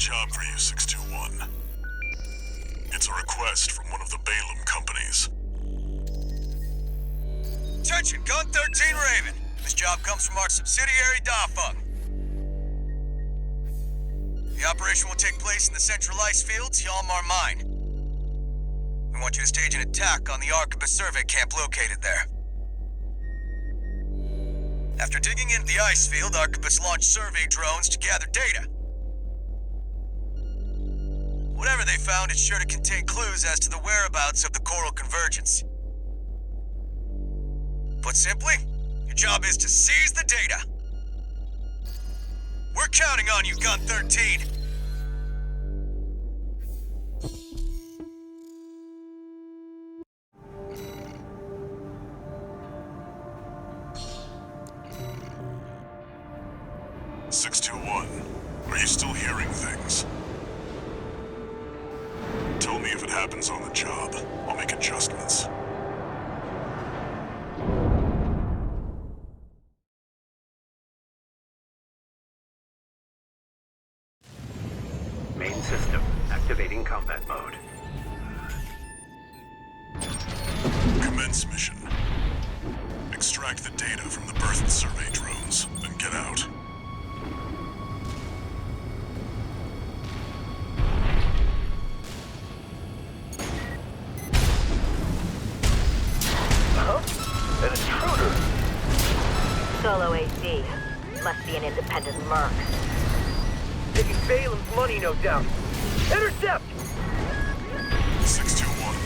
job for you, 621. It's a request from one of the Balaam companies. Attention, Gun 13 Raven. This job comes from our subsidiary, Dafeng. The operation will take place in the central ice fields, Yalmar Mine. We want you to stage an attack on the Arquebus survey camp located there. After digging into the ice field, Arquebus launched survey drones to gather data. Whatever they found, it's sure to contain clues as to the whereabouts of the Coral Convergence. Put simply, your job is to seize the data. We're counting on you, Gun 13. Are you still hearing things? Tell me if it happens on the job. I'll make adjustments. Main system, activating combat mode. Commence mission. Extract the data from the birth survey drones, then get out. An intruder! Solo AC. Must be an independent merc. Taking Balaam's money, no doubt. Intercept! 621.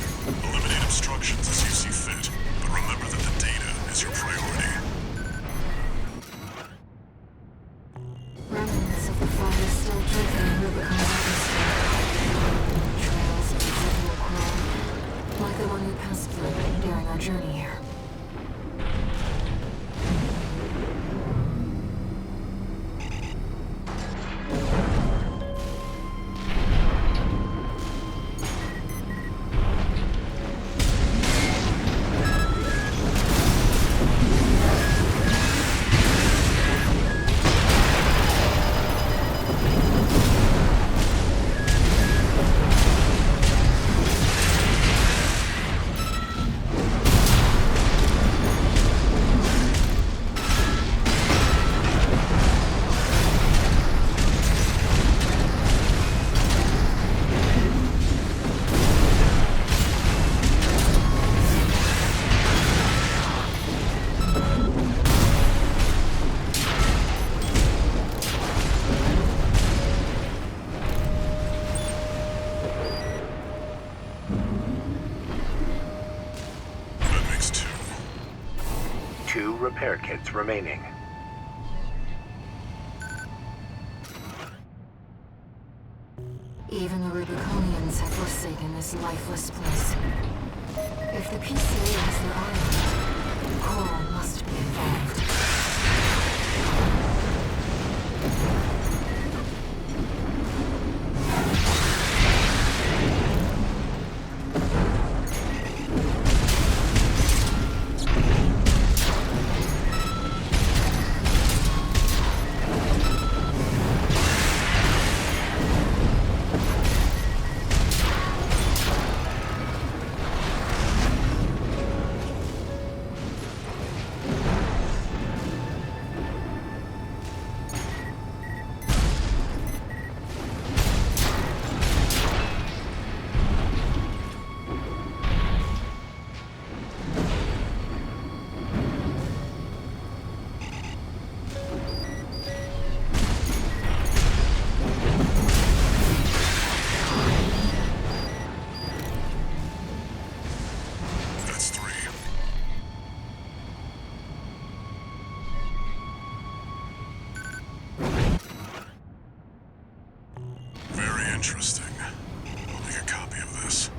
Eliminate obstructions as you see fit, but remember that the data is your priority. Remnants of the fire still dripping Rubicon atmosphere. Trails of residual coral, like the one we passed through during our journey here. Repair kits remaining. Even the Rubiconians have forsaken this lifeless place. If the PCA is their island, Coral must be involved. Interesting. I'll make a copy of this.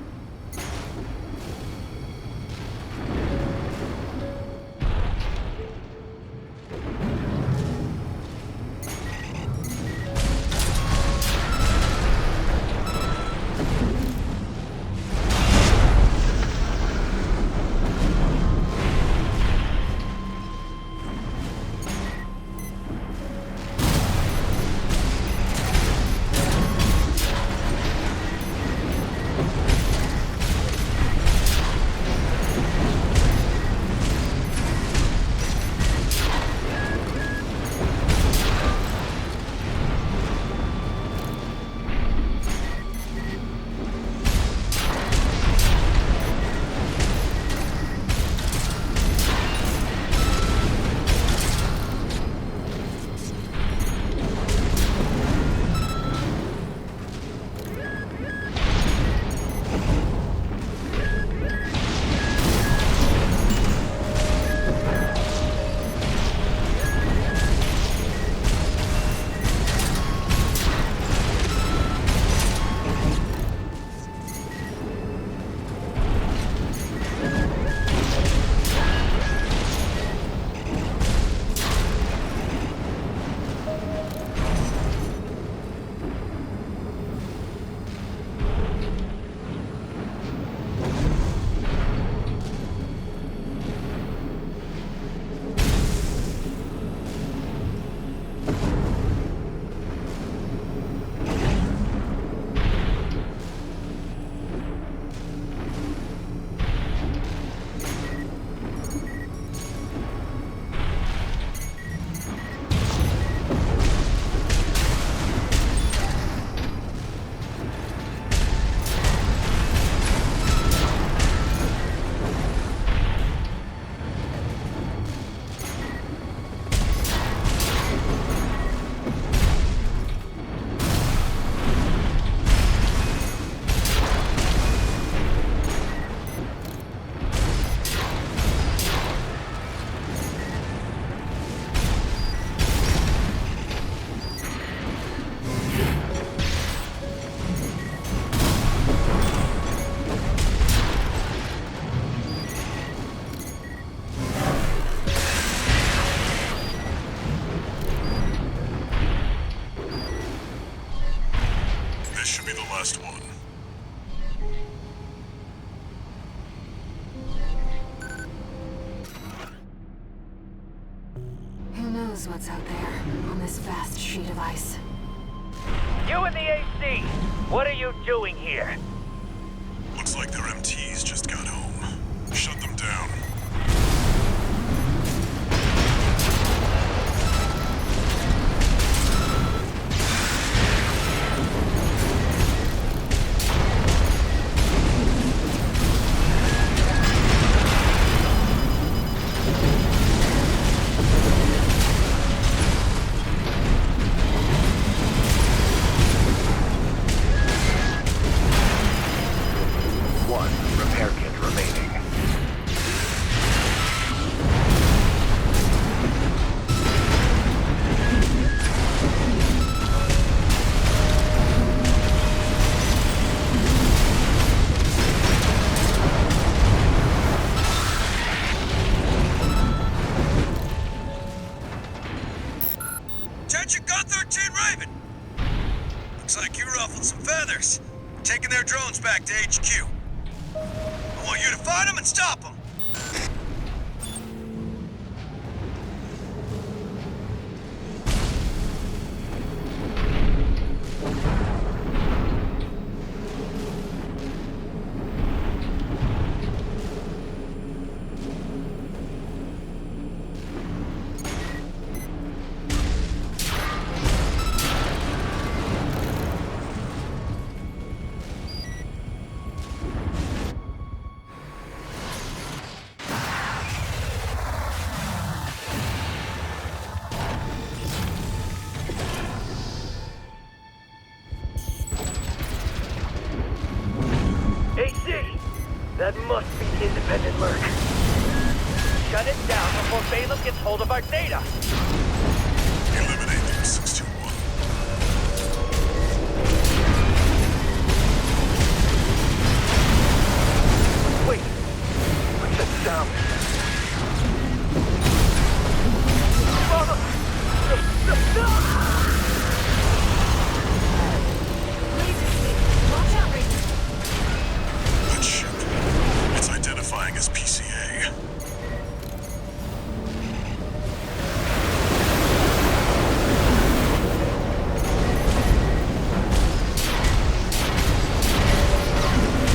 what's out there on this vast sheet of ice. You in the AC! What are you doing here? Looks like their MTs just got home. Shut them down. One repair kit remaining. Attention Gun 13 Raven! Looks like you ruffled some feathers. Taking their drones back to HQ. I want you to find them and stop them. AC! That must be the independent Merc. Shut it down before Balaam gets hold of our data! Eliminate them, 621. Wait! What's that sound? Laser sweep! Watch out, Raven! That ship. It's identifying as PCA.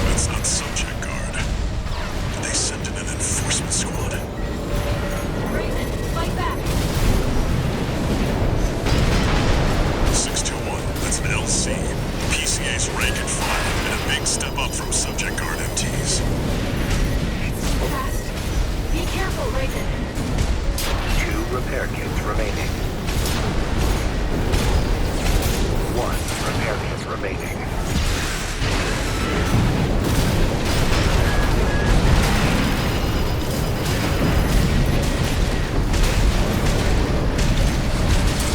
That's not subject guard. Did they send in an enforcement squad? Raven, fight back! 621, that's an LC. PCA's rank and file, and a big step up from subject guard MTs. Fast! Be careful, Raven! 2 repair kits remaining. 1 repair kit remaining.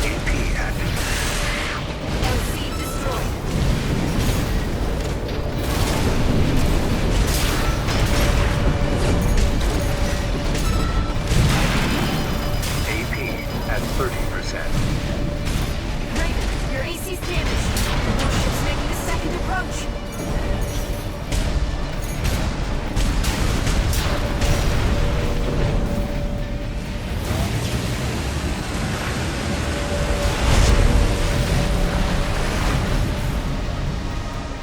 AP active. LC destroyed. AP at 30%. Raven, your AC's damaged. Warship's making a second approach.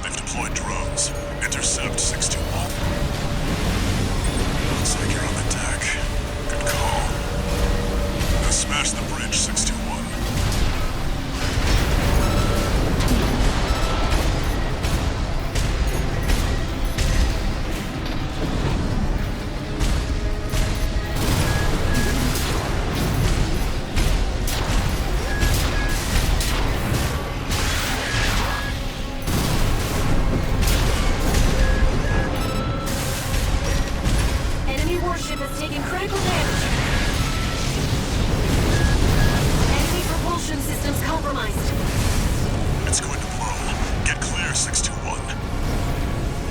They've deployed drones. Intercept 621. Looks like you're on the deck. Good call. Now smash the bridge, 621. Enemy warship has taken critical damage. Enemy propulsion systems compromised. It's going to blow. Get clear, 621.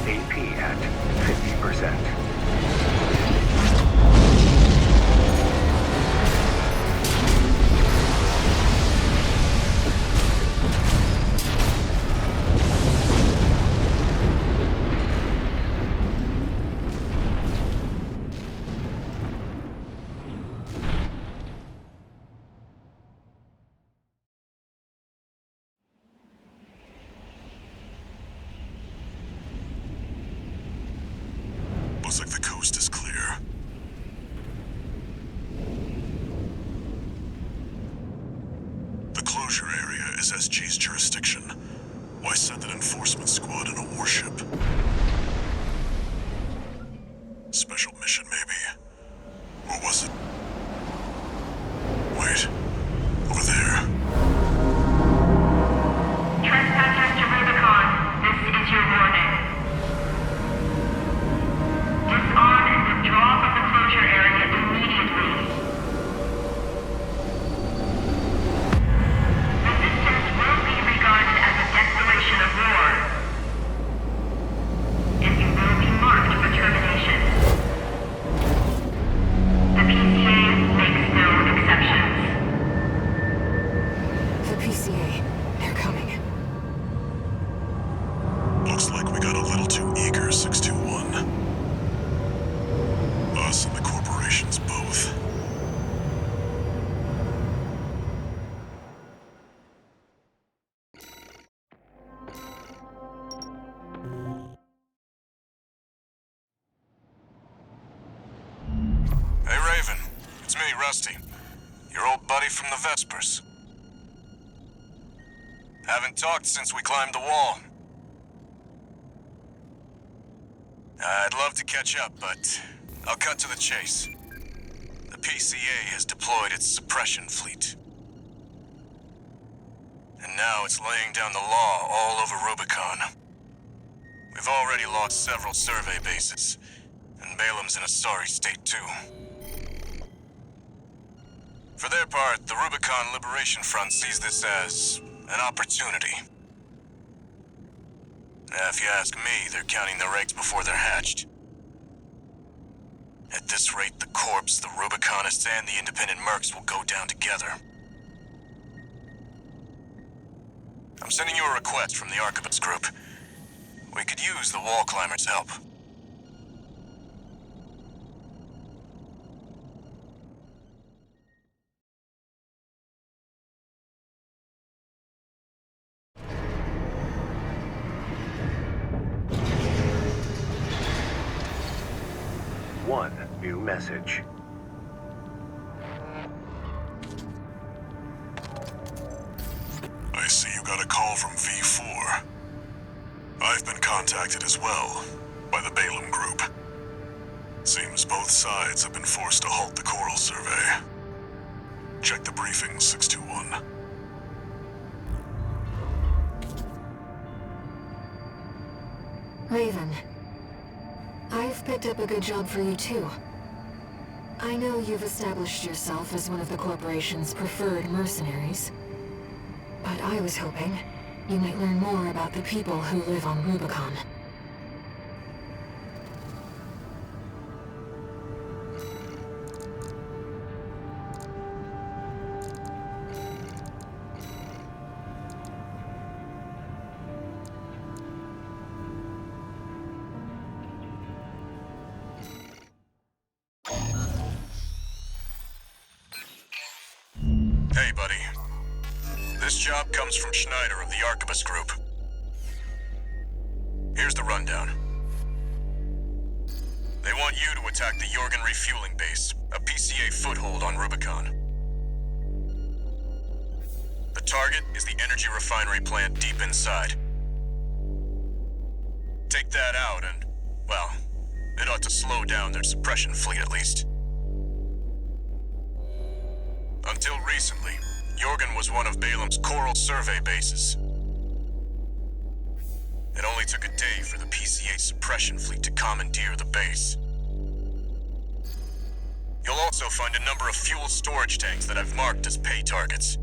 AP at 50%. Sounds like the coast is clear. The closure area is SG's jurisdiction. Why send an enforcement squad in a warship? Special mission, maybe? Or was it? Wait. Over there. Trespassers to Rubicon, this is your warning. Disarm and withdraw from the closure area immediately. Resistance will be regarded as a declaration of war, and you will be marked for termination. The PCA makes no exceptions. The PCA. They're coming. Looks like we got a little too eager, 621. Us and the corporations both. Hey, Raven. It's me, Rusty. Your old buddy from the Vespers. Haven't talked since we climbed the wall. I'd love to catch up, but I'll cut to the chase. The PCA has deployed its suppression fleet. And now it's laying down the law all over Rubicon. We've already lost several survey bases, and Balam's in a sorry state too. For their part, the Rubicon Liberation Front sees this as an opportunity. If you ask me, they're counting their eggs before they're hatched. At this rate, the Corps, the Rubiconists, and the independent mercs will go down together. I'm sending you a request from the Archivist group. We could use the wall climbers' help. One new message. I see you got a call from V4. I've been contacted as well, by the Balaam group. Seems both sides have been forced to halt the coral survey. Check the briefing, 621. Raven. I've picked up a good job for you too. I know you've established yourself as one of the corporation's preferred mercenaries. But I was hoping you might learn more about the people who live on Rubicon. Hey, buddy. This job comes from Schneider of the Archivist group. Here's the rundown. They want you to attack the Jorgen refueling base, a PCA foothold on Rubicon. The target is the energy refinery plant deep inside. Take that out and, well, it ought to slow down their suppression fleet at least. Until recently, Jorgen was one of Balam's coral survey bases. It only took a day for the PCA suppression fleet to commandeer the base. You'll also find a number of fuel storage tanks that I've marked as pay targets.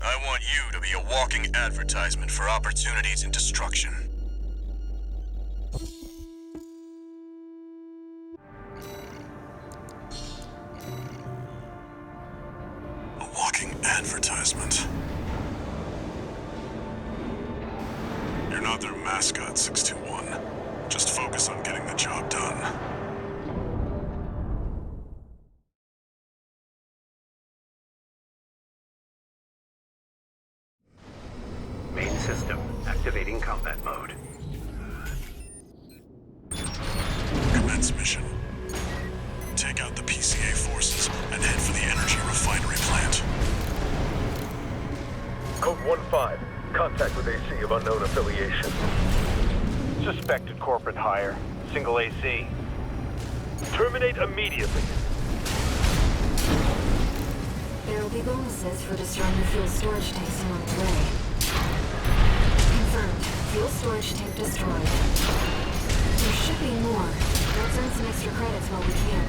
I want you to be a walking advertisement for opportunities in destruction. Advertisement. You're not their mascot, 621. Just focus on getting the job done. Main system activating combat mode. defense mission. Take out the PCA forces and head for the energy refinery plant. Code 1-5. Contact with AC of unknown affiliation. Suspected corporate hire. Single AC. Terminate immediately. There will be bonuses for destroying the fuel storage tanks along the way. Confirmed. Fuel storage tank destroyed. There should be more. Let's earn some extra credits while we can.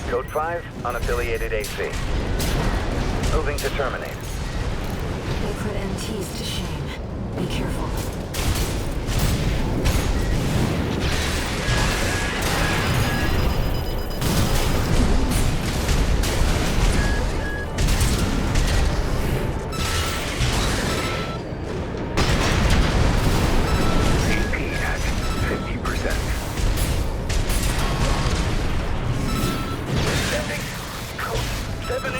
Code 5, unaffiliated AC. Moving to terminate. They put MTs to shame. Be careful. AP at 50%. Code 70.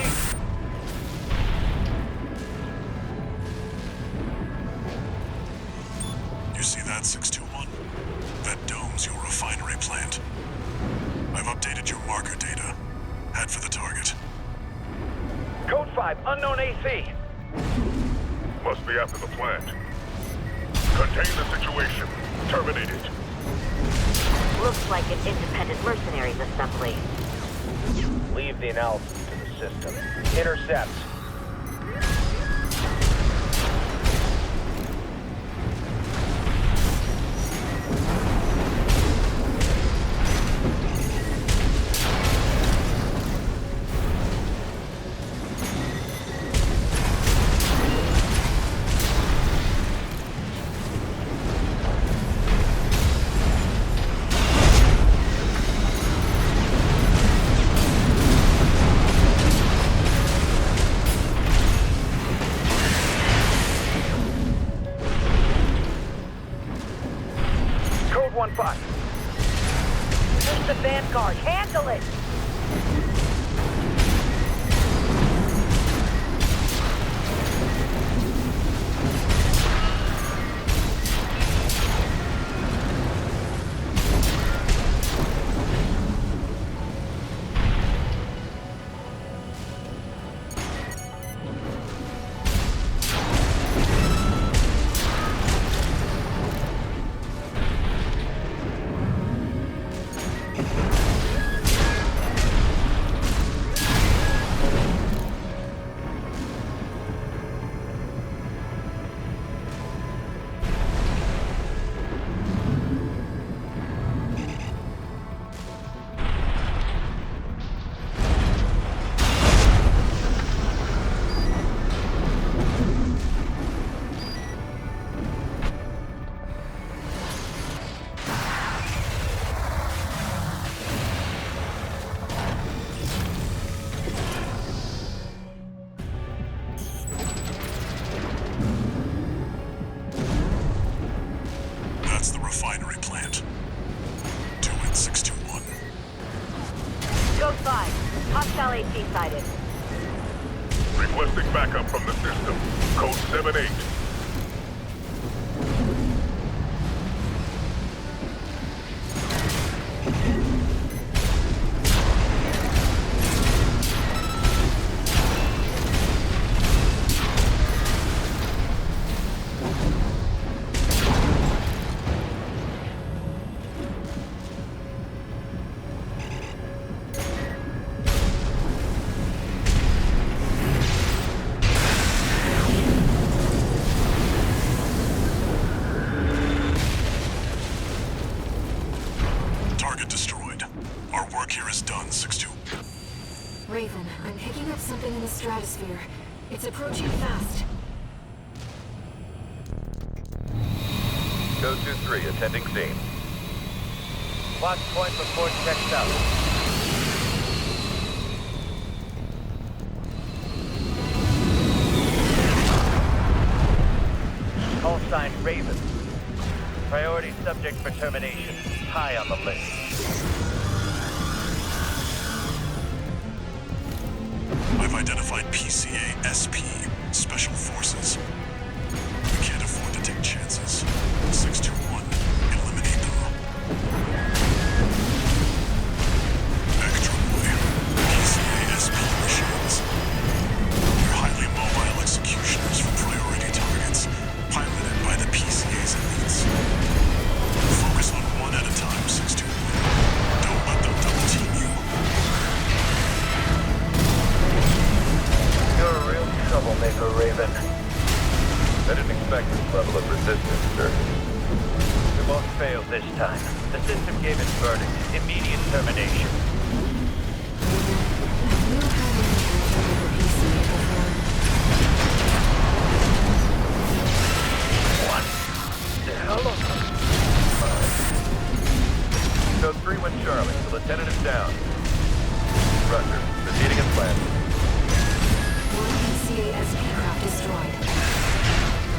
You see that, 621? That dome's your refinery plant. I've updated your marker data. Head for the target. Code 5, unknown AC. Must be after the plant. Contain the situation. Terminate it. Looks like an independent mercenaries assembly. Leave the analysis to the system. Intercept. Code 1-5. Push the vanguard. Handle it! That's the refinery plant. Do it, 621. Code 5. Hostile AC sighted. Requesting backup from the system. Code 78. Target destroyed. Our work here is done, 6-2. Raven, I'm picking up something in the stratosphere. It's approaching fast. Code 2-3, attending scene. Watch point report checked out. Call sign Raven. Priority subject for termination. High on the list. I've identified PCA SP, Special Forces. We can't afford to take chances. 621, eliminate them. Extra Boy, PCA SP machines. They're highly mobile executioners for priority targets, piloted by the PCA's elites. Focus on one at a time, 621. Don't let them double team you. You're a real troublemaker, Raven. I didn't expect this level of resistance, sir. We won't fail this time. The system gave its verdict. Immediate termination. What the hell? Code 3-1 Charlie, the lieutenant is down. Roger, proceeding as planned. One PCA SP craft destroyed.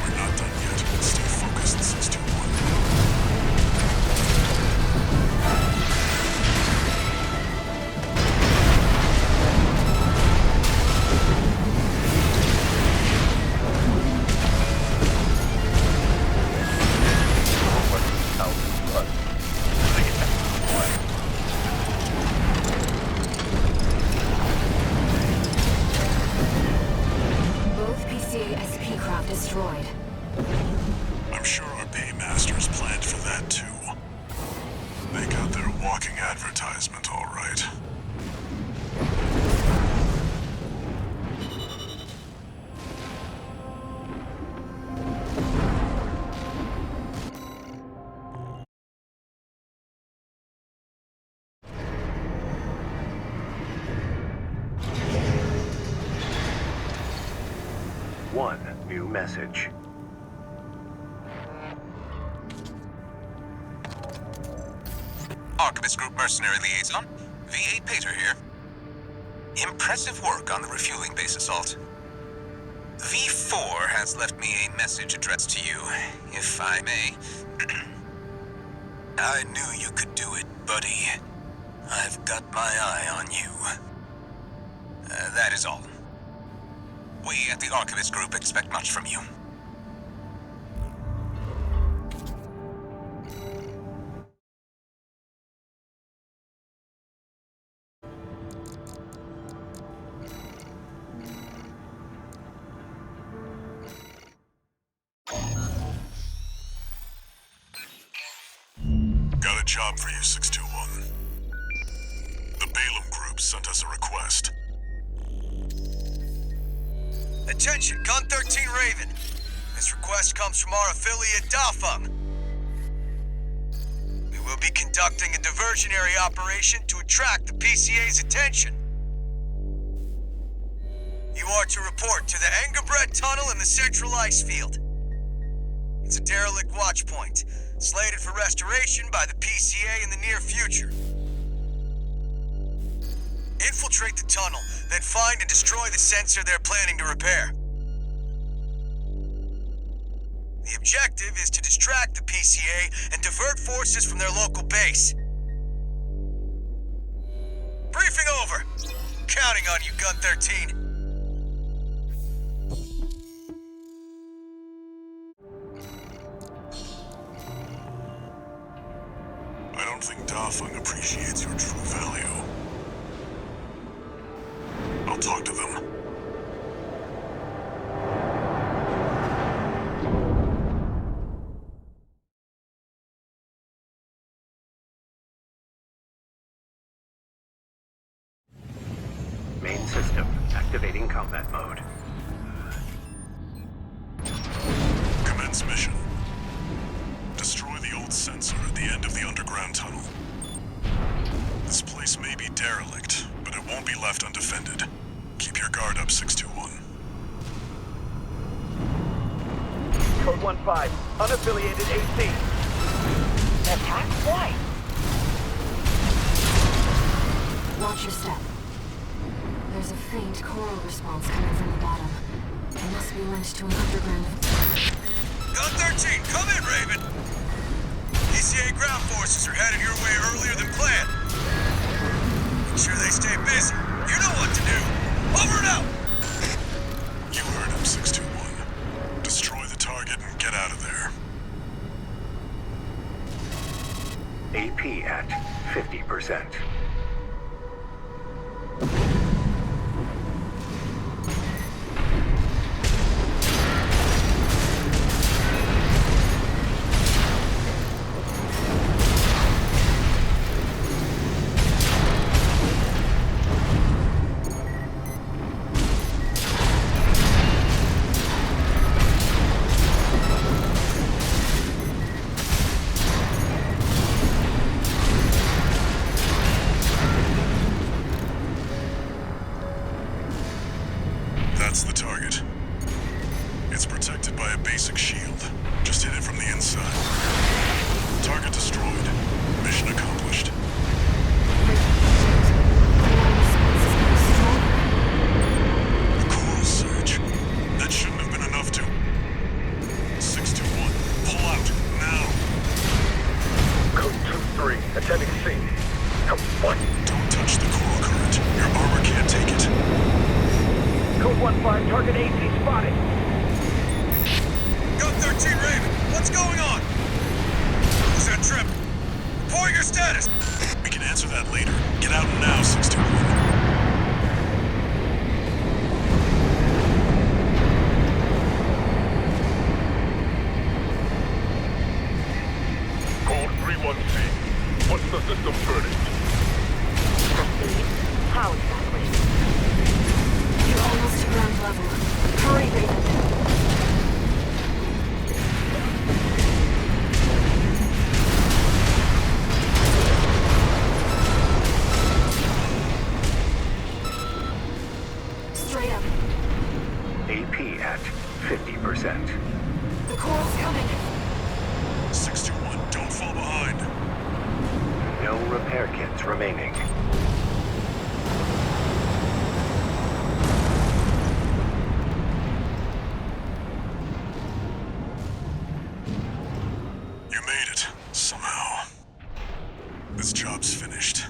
We're not done yet. Stay focused, 621. Both PCA SP craft destroyed. I'm sure our paymasters planned for that too. They got their walking advertisement, all right. One new message. Archivist Group Mercenary Liaison, V8 Pater here. Impressive work on the refueling base assault. V4 has left me a message addressed to you, if I may. I knew you could do it, buddy. I've got my eye on you. That is all. We at the Archivist Group expect much from you. Got a job for you, 621. The Balaam Group sent us a request. Attention, Gun 13 Raven. This request comes from our affiliate Dafeng. We will be conducting a diversionary operation to attract the PCA's attention. You are to report to the Engebret Tunnel in the Central Ice Field. It's a derelict watch point, slated for restoration by the PCA in the near future. Infiltrate the tunnel, then find and destroy the sensor they're planning to repair. The objective is to distract the PCA and divert forces from their local base. Briefing over. Counting on you, Gun 13. I don't think Dafeng appreciates your true value. I'll talk to them. Main system activating combat mode. Commence mission. Destroy the old sensor at the end of the underground tunnel. This place may be derelict, but it won't be left undefended. Keep your guard up, 621. Code 1-5, unaffiliated AC. Attack? Why? Watch your step. There's a faint choral response coming from the bottom. It must be linked to an underground... Gun 13, come in, Raven! ECA ground forces are headed your way earlier than planned. Make sure they stay busy. You know what to do. Over and out! You heard him, 621. Destroy the target and get out of there. AP at 50%. That's the target. It's protected by a basic shield. Just hit it from the inside. Target destroyed. Mission accomplished. A coral surge. That shouldn't have been enough to... 621. Pull out, now. Code 2-3, attending scene. Come, what? Don't touch the coral current. Your armor can't take it. Code 1-5, target AC spotted. Gun 13, Raven, what's going on? Who's that trip? Report your status. We can answer that later. Get out now, 621. Code 3-1C. What's the system verdict? How exactly? You're almost to ground level. Hurry, Raven. Straight up. AP at 50%. The coral's coming. 621, don't fall behind. No repair kits remaining. You made it, somehow. This job's finished.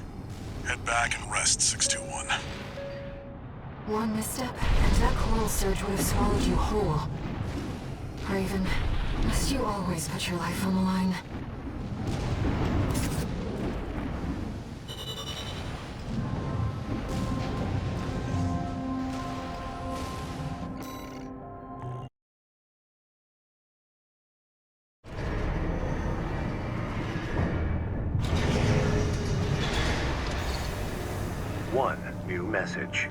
Head back and rest, 621. One misstep, and that coral surge would have swallowed you whole. Raven, must you always put your life on the line? One new message.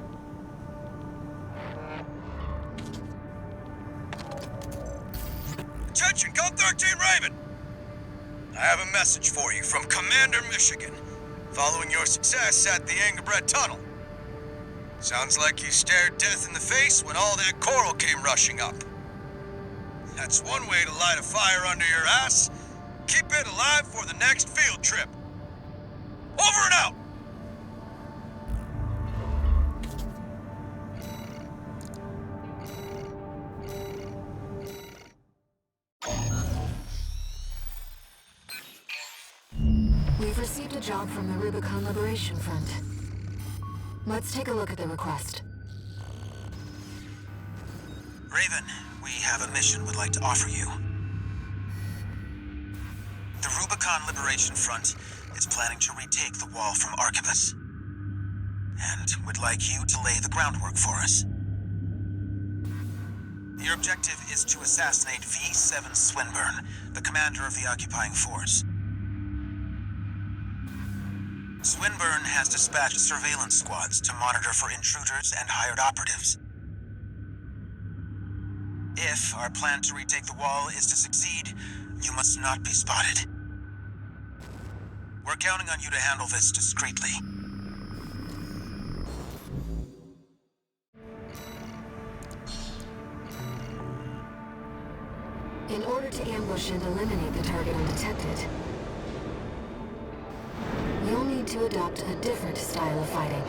Attention, Gun 13, Raven! I have a message for you from Commander Michigan, following your success at the Engelbrecht Tunnel. Sounds like you stared death in the face when all that coral came rushing up. That's one way to light a fire under your ass. Keep it alive for the next field trip. Over and out! We've received a job from the Rubicon Liberation Front. Let's take a look at the request. Raven, we have a mission we'd like to offer you. The Rubicon Liberation Front is planning to retake the wall from Archivus, and would like you to lay the groundwork for us. Your objective is to assassinate V7 Swinburne, the commander of the occupying force. Swinburne has dispatched surveillance squads to monitor for intruders and hired operatives. If our plan to retake the wall is to succeed, you must not be spotted. We're counting on you to handle this discreetly. In order to ambush and eliminate the target undetected, need to adopt a different style of fighting.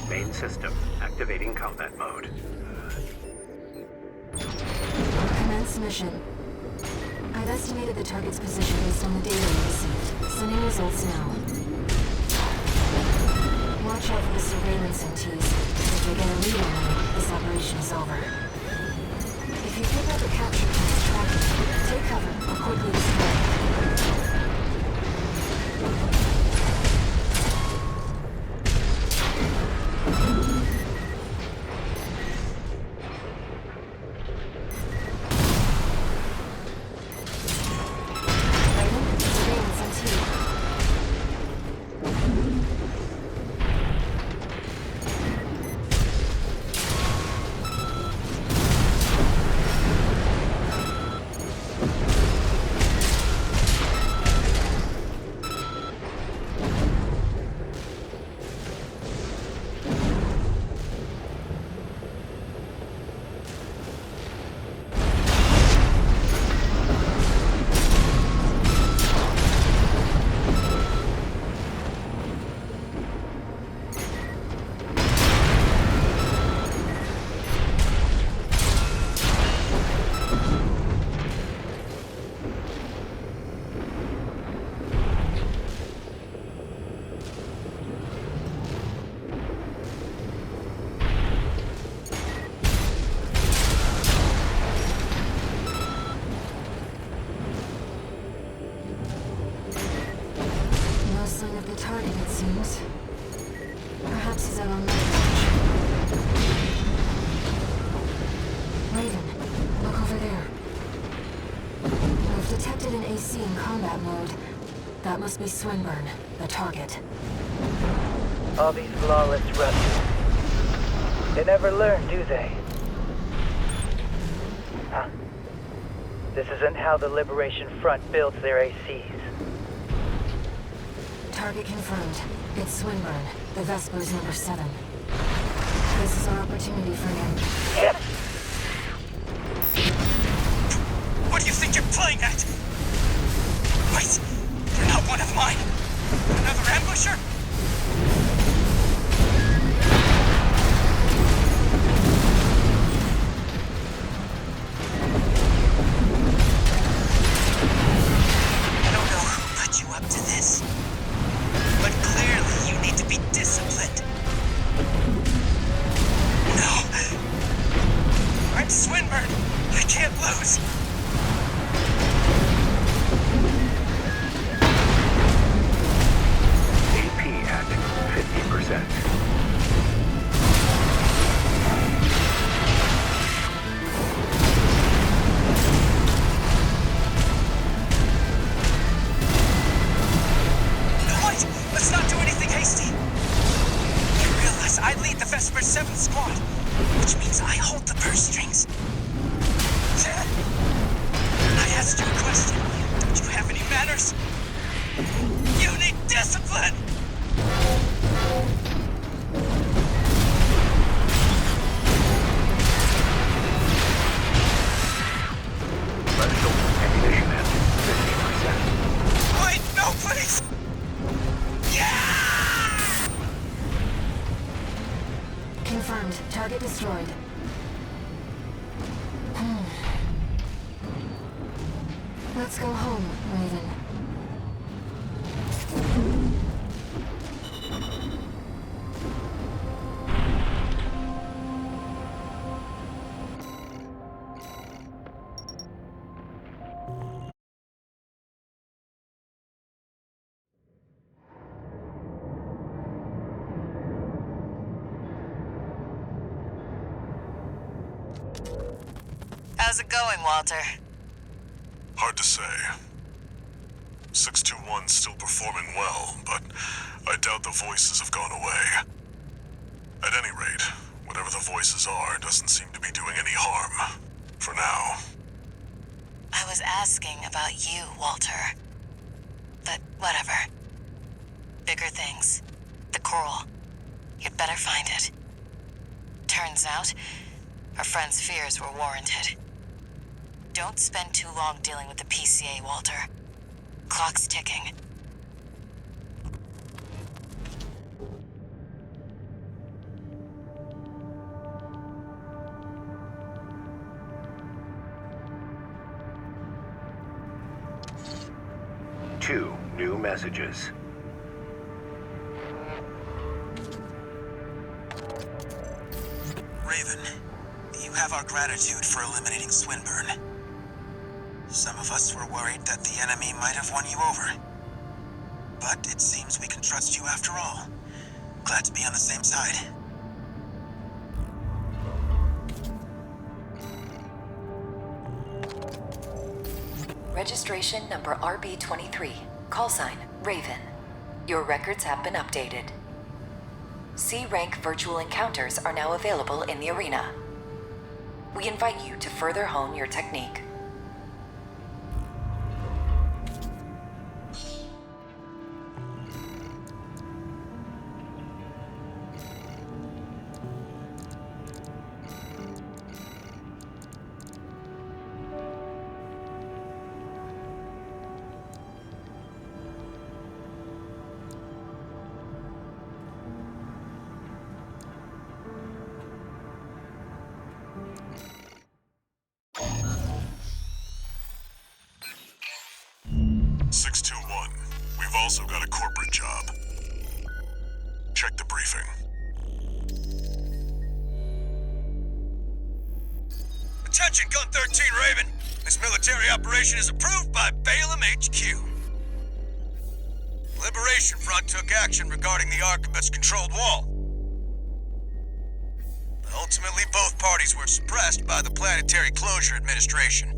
Main system activating combat mode. Commence mission. I've estimated the target's position based on the data we received. Sending results now. Watch out for the surveillance MTs. If they get a lead on them, this operation is over. If you pick up a capture point's tracking, take cover or quickly destroy. Perhaps he's out on that. Raven, look over there. We've detected an AC in combat mode. That must be Swinburne, the target. All these flawless rusts. They never learn, do they? Huh. This isn't how the Liberation Front builds their ACs. Target confirmed. It's Swinburne, the Vesper's number 7. This is our opportunity for him. Yes! What do you think you're playing at? Wait, you're not one of mine. Another ambusher? I don't know who put you up to this, but clearly you need to be disciplined. No. I'm Swinburne. I can't lose. AP at 50%. Let's not do anything hasty. You realize I lead the Vesper 7th Squad, which means I hold the purse strings. I asked you a question. Don't you have any manners? You need discipline! Special ammunition at 50%. Wait, no, please! Yeah! Confirmed. Target destroyed. Let's go home, Raven. How's it going, Walter? Hard to say. 621's still performing well, but I doubt the voices have gone away. At any rate, whatever the voices are doesn't seem to be doing any harm. For now. I was asking about you, Walter. But whatever. Bigger things. The coral. You'd better find it. Turns out, our friend's fears were warranted. Don't spend too long dealing with the PCA, Walter. Clock's ticking. Two new messages. Raven, you have our gratitude for eliminating Swinburne. Some of us were worried that the enemy might have won you over. But it seems we can trust you after all. Glad to be on the same side. Registration number RB23. Call sign, Raven. Your records have been updated. C-rank virtual encounters are now available in the arena. We invite you to further hone your technique. We've also got a corporate job. Check the briefing. Attention, Gun 13 Raven. This military operation is approved by Balaam HQ. Liberation Front took action regarding the Arquebus-controlled wall. But ultimately, both parties were suppressed by the Planetary Closure Administration.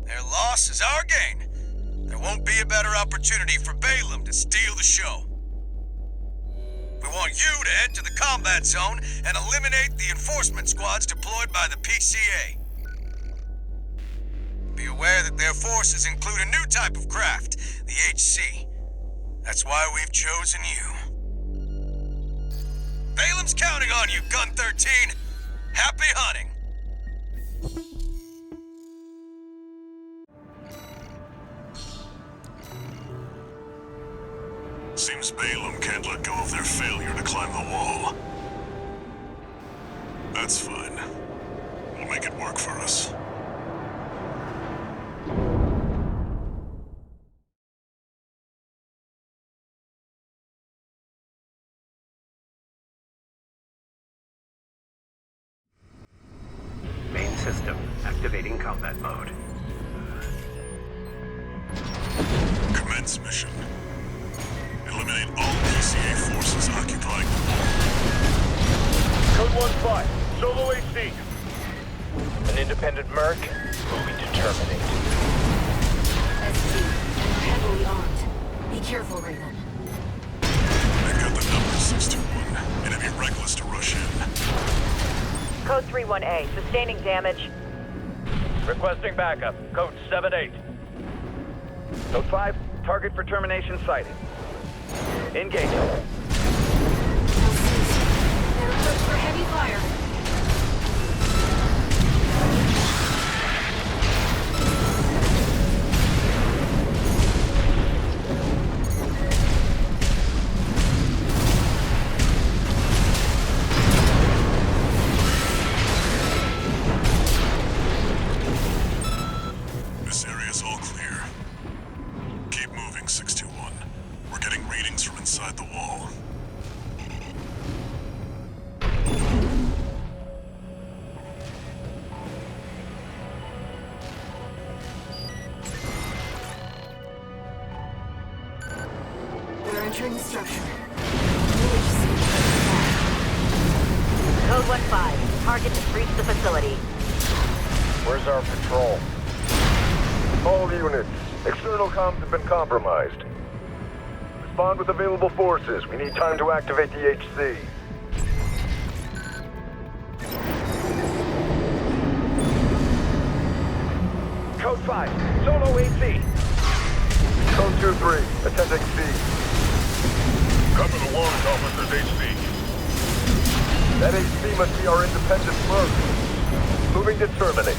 Their loss is our gain. There won't be a better opportunity for Balaam to steal the show. We want you to head to the combat zone and eliminate the enforcement squads deployed by the PCA. Be aware that their forces include a new type of craft, the HC. That's why we've chosen you. Balaam's counting on you, Gun 13. Happy hunting. Seems Balaam can't let go of their failure to climb the wall. That's fine. We'll make it work for us. Main system activating combat mode. Commence mission. Eliminate all PCA forces occupying the wall. Code 1-5, solo AC. An independent merc moving to terminate. ST, heavily armed. Be careful, Raven. They've got the number 621. It'd be reckless to rush in. Code 31A, sustaining damage. Requesting backup. Code 7-8. Code 5, target for termination sighted. Engage. They're equipped for heavy fire. This area's all clear. Keep moving, 621. We're getting readings from inside the wall. We're entering the structure. Code 1-5, target has reached the facility. Where's our patrol? All units. External comms have been compromised. Respond with available forces. We need time to activate the HC. Code 5, solo AC. Code 2-3, attending C. Cover the warrant officer's HC. That HC must be our independent merc. Moving to terminate.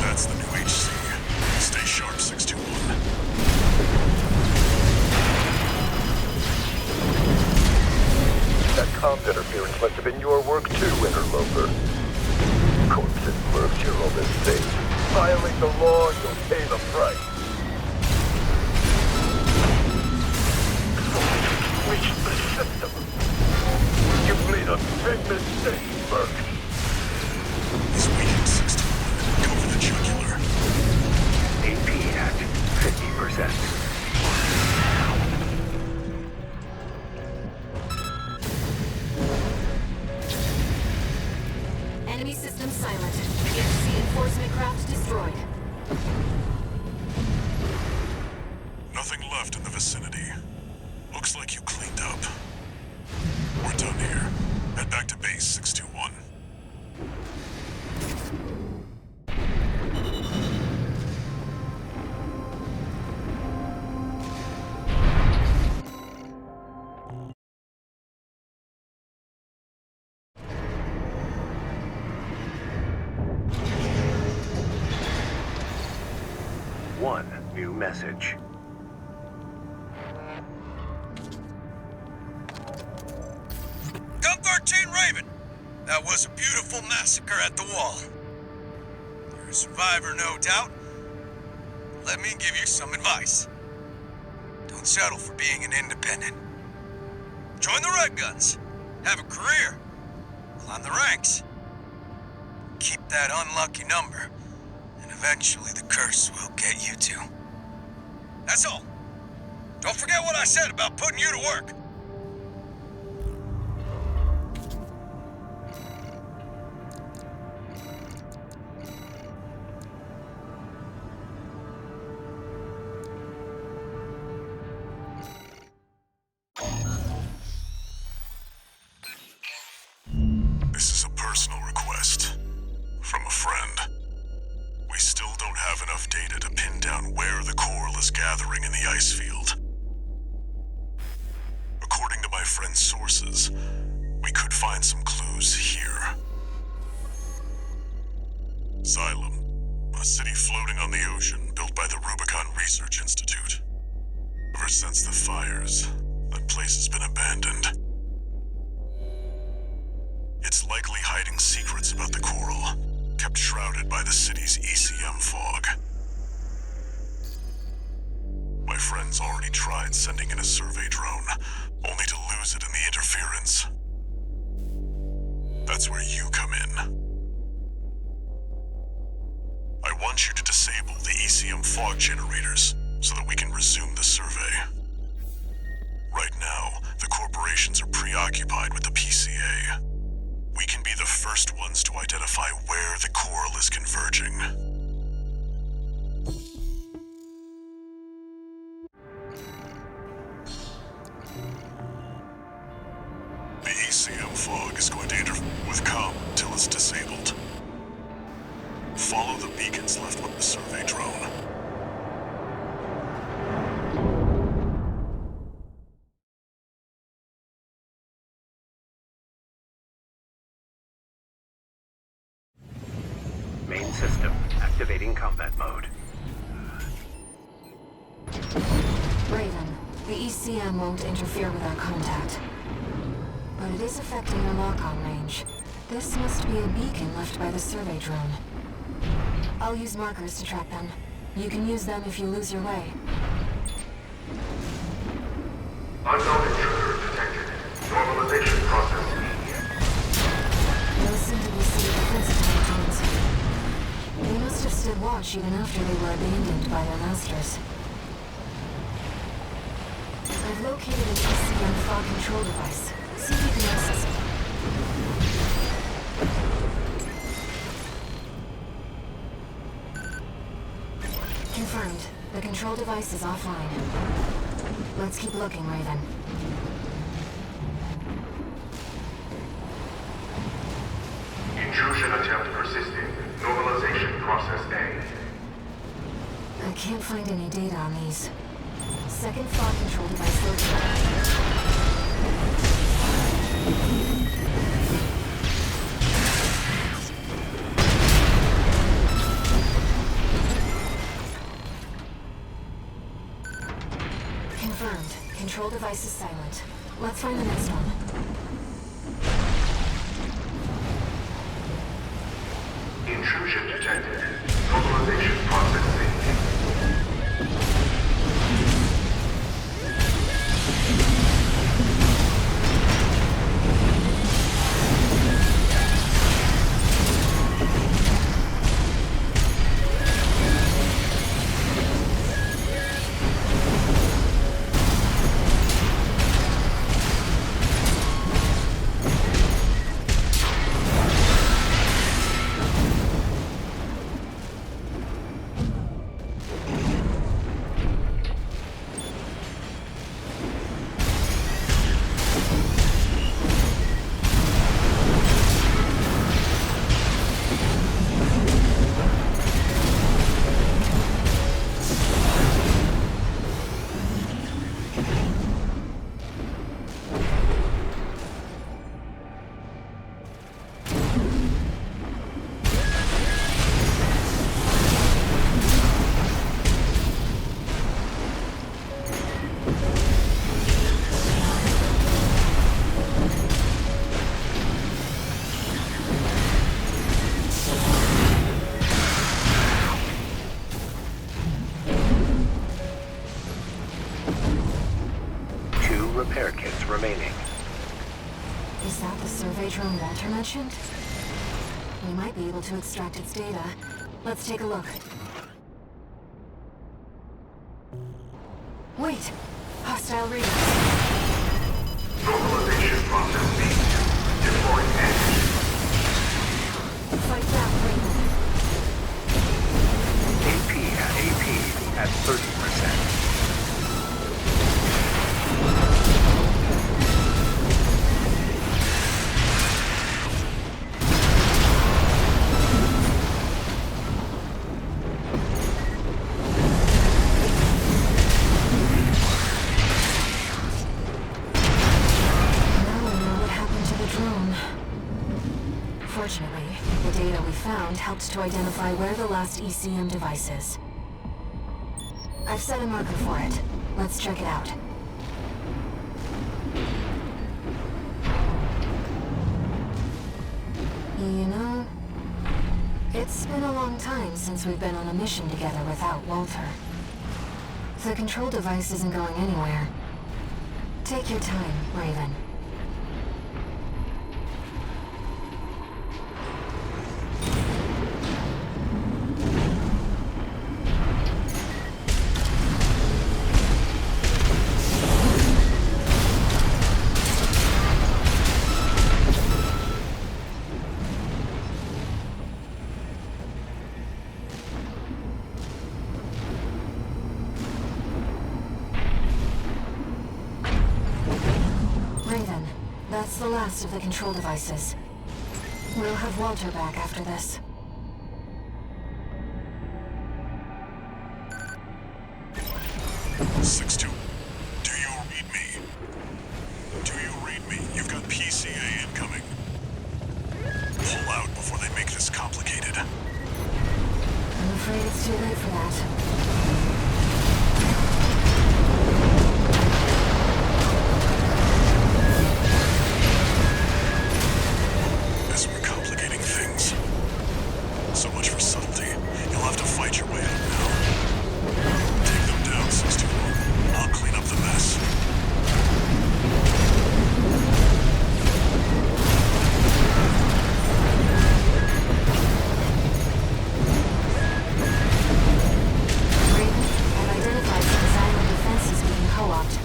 That's the new HC. Stay sharp, 621. That comms interference must have been your work too, interloper. Corpse and mercs, you're all the same. Violate the law, you'll pay the price. Switch the system. You made a big mistake, merc. He's weakened 621. Go for the jugular. AP at 50%. Enemy system silent. HC enforcement craft destroyed. Nothing left in the vicinity. Looks like you cleaned up. We're done here. Head back to base 621. One new message. Gun 13 Raven! That was a beautiful massacre at the wall. You're a survivor, no doubt. Let me give you some advice. Don't settle for being an independent. Join the Red Guns. Have a career. Climb the ranks. Keep that unlucky number, and eventually the curse will get you too. That's all. Don't forget what I said about putting you to work. This is a personal request. From a friend. We still don't have enough data to pin down where the coral is gathering in the ice field. According to my friend's sources, we could find some clues here. Xylem, a city floating on the ocean built by the Rubicon Research Institute. Ever since the fires, that place has been abandoned. It's likely hiding secrets about the coral, kept shrouded by the city's ECM fog. My friend's already tried sending in a survey drone, only to lose it in the interference. That's where you come in. I want you to disable the ECM fog generators so that we can resume the survey. Right now, the corporations are preoccupied with the PCA. We can be the first ones to identify where the coral is converging. The ECM fog is going to interfere with comm until it's disabled. Follow the beacons left with the survey drone. Main system activating combat mode. Raven, the ECM won't interfere with our contact. But it is affecting our lock-on range. This must be a beacon left by the survey drone. I'll use markers to track them. You can use them if you lose your way. Unknown intruder detected. Normalization process. Those seem to be city defense intelligence. They must have stood watch even after they were abandoned by their masters. I've located an ECM fog control device. See if you can access it. Confirmed. The control device is offline. Let's keep looking, Raven. Intrusion attempt persisting. Normalization process A. I can't find any data on these. Second fog control device located. Confirmed. Control device is silent. Let's find the next one. Intrusion detected. Normalization process C. Repair kits remaining. Is that the survey drone Walter mentioned? We might be able to extract its data. Let's take a look. Wait! Hostile readings. Normalization process B. Deploying edge. Fight back, Raven. AP at 30%. Fortunately, the data we found helped to identify where the last ECM device is. I've set a marker for it. Let's check it out. You know, it's been a long time since we've been on a mission together without Walter. The control device isn't going anywhere. Take your time, Raven. That's the last of the control devices. We'll have Walter back after this. Six-2. Do you read me? Do you read me? You've got PCA incoming. Pull out before they make this complicated. I'm afraid it's too late for that. So much for subtlety. You'll have to fight your way out now. Take them down, 6-2. I'll clean up the mess. Raven, I've identified some Xylem defenses being co-opted.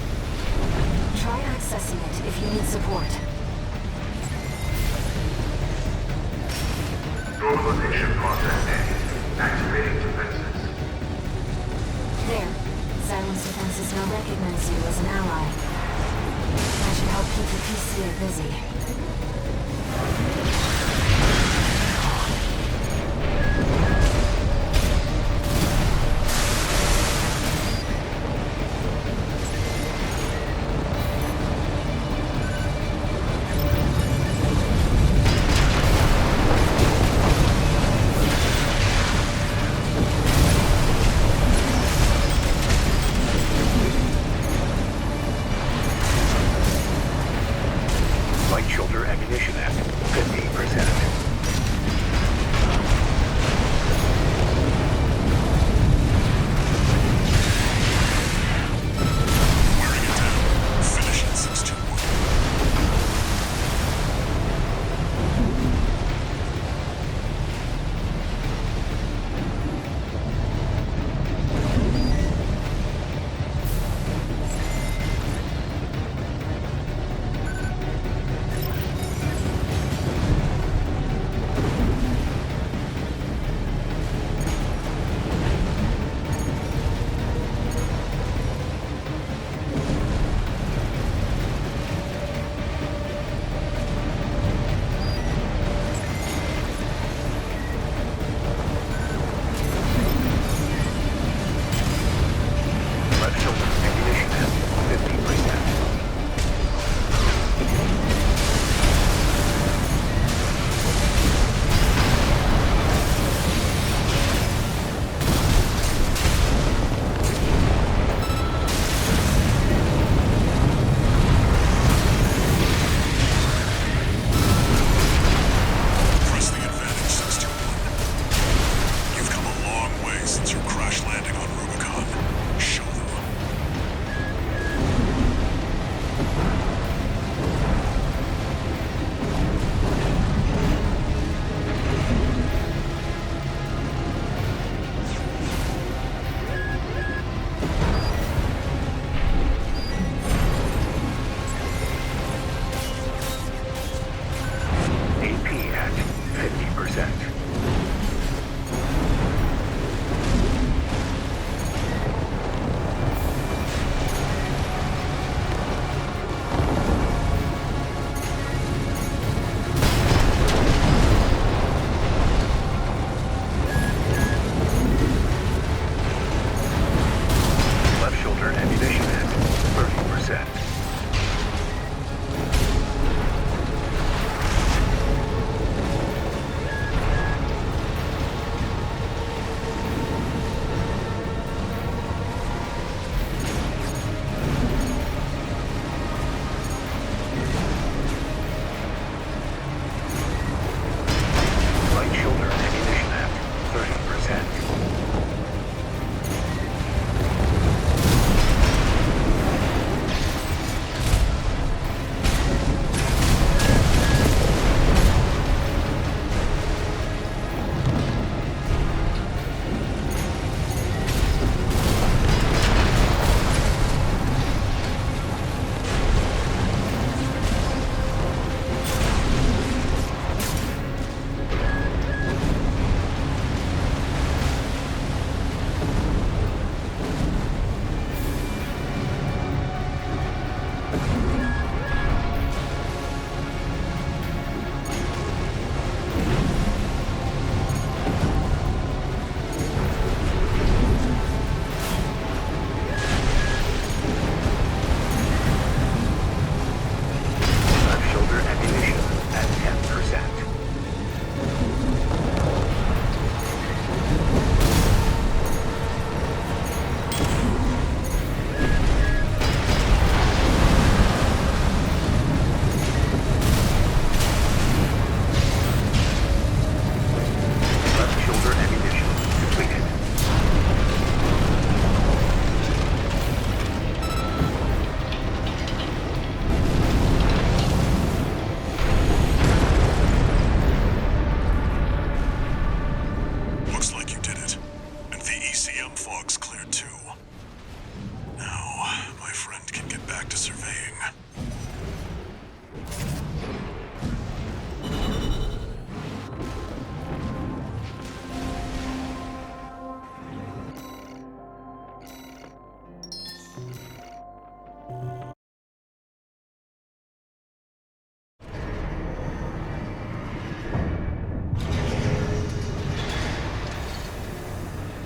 Try accessing it if you need support. Normalization process A. Activating defenses. There. Xylem's defenses now recognize you as an ally. That should help keep the PCA busy. ammunition at 50%. since your crash landing on Rubicon. Show them. AP at 50%. Left shoulder ammunition at 30%. Right shoulder ammunition at 30%. Left shoulder ammunition at 10%. Left shoulder ammunition depleted. Looks like you did it. And the ECM fog's cleared too. Now, my friend can get back to surveying.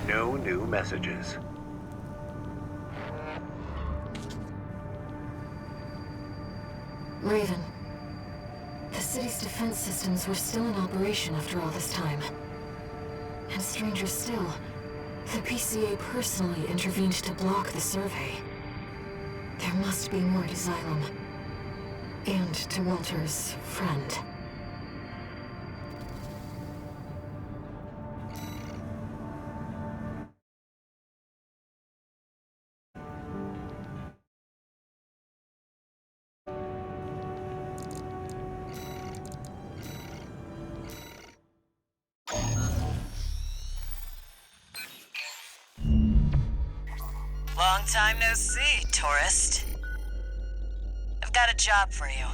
No new messages. Raven, the city's defense systems were still in operation after all this time. And stranger still, the PCA personally intervened to block the survey. There must be more to Xylem. And to Walter's friend. Long time no see, tourist. I've got a job for you.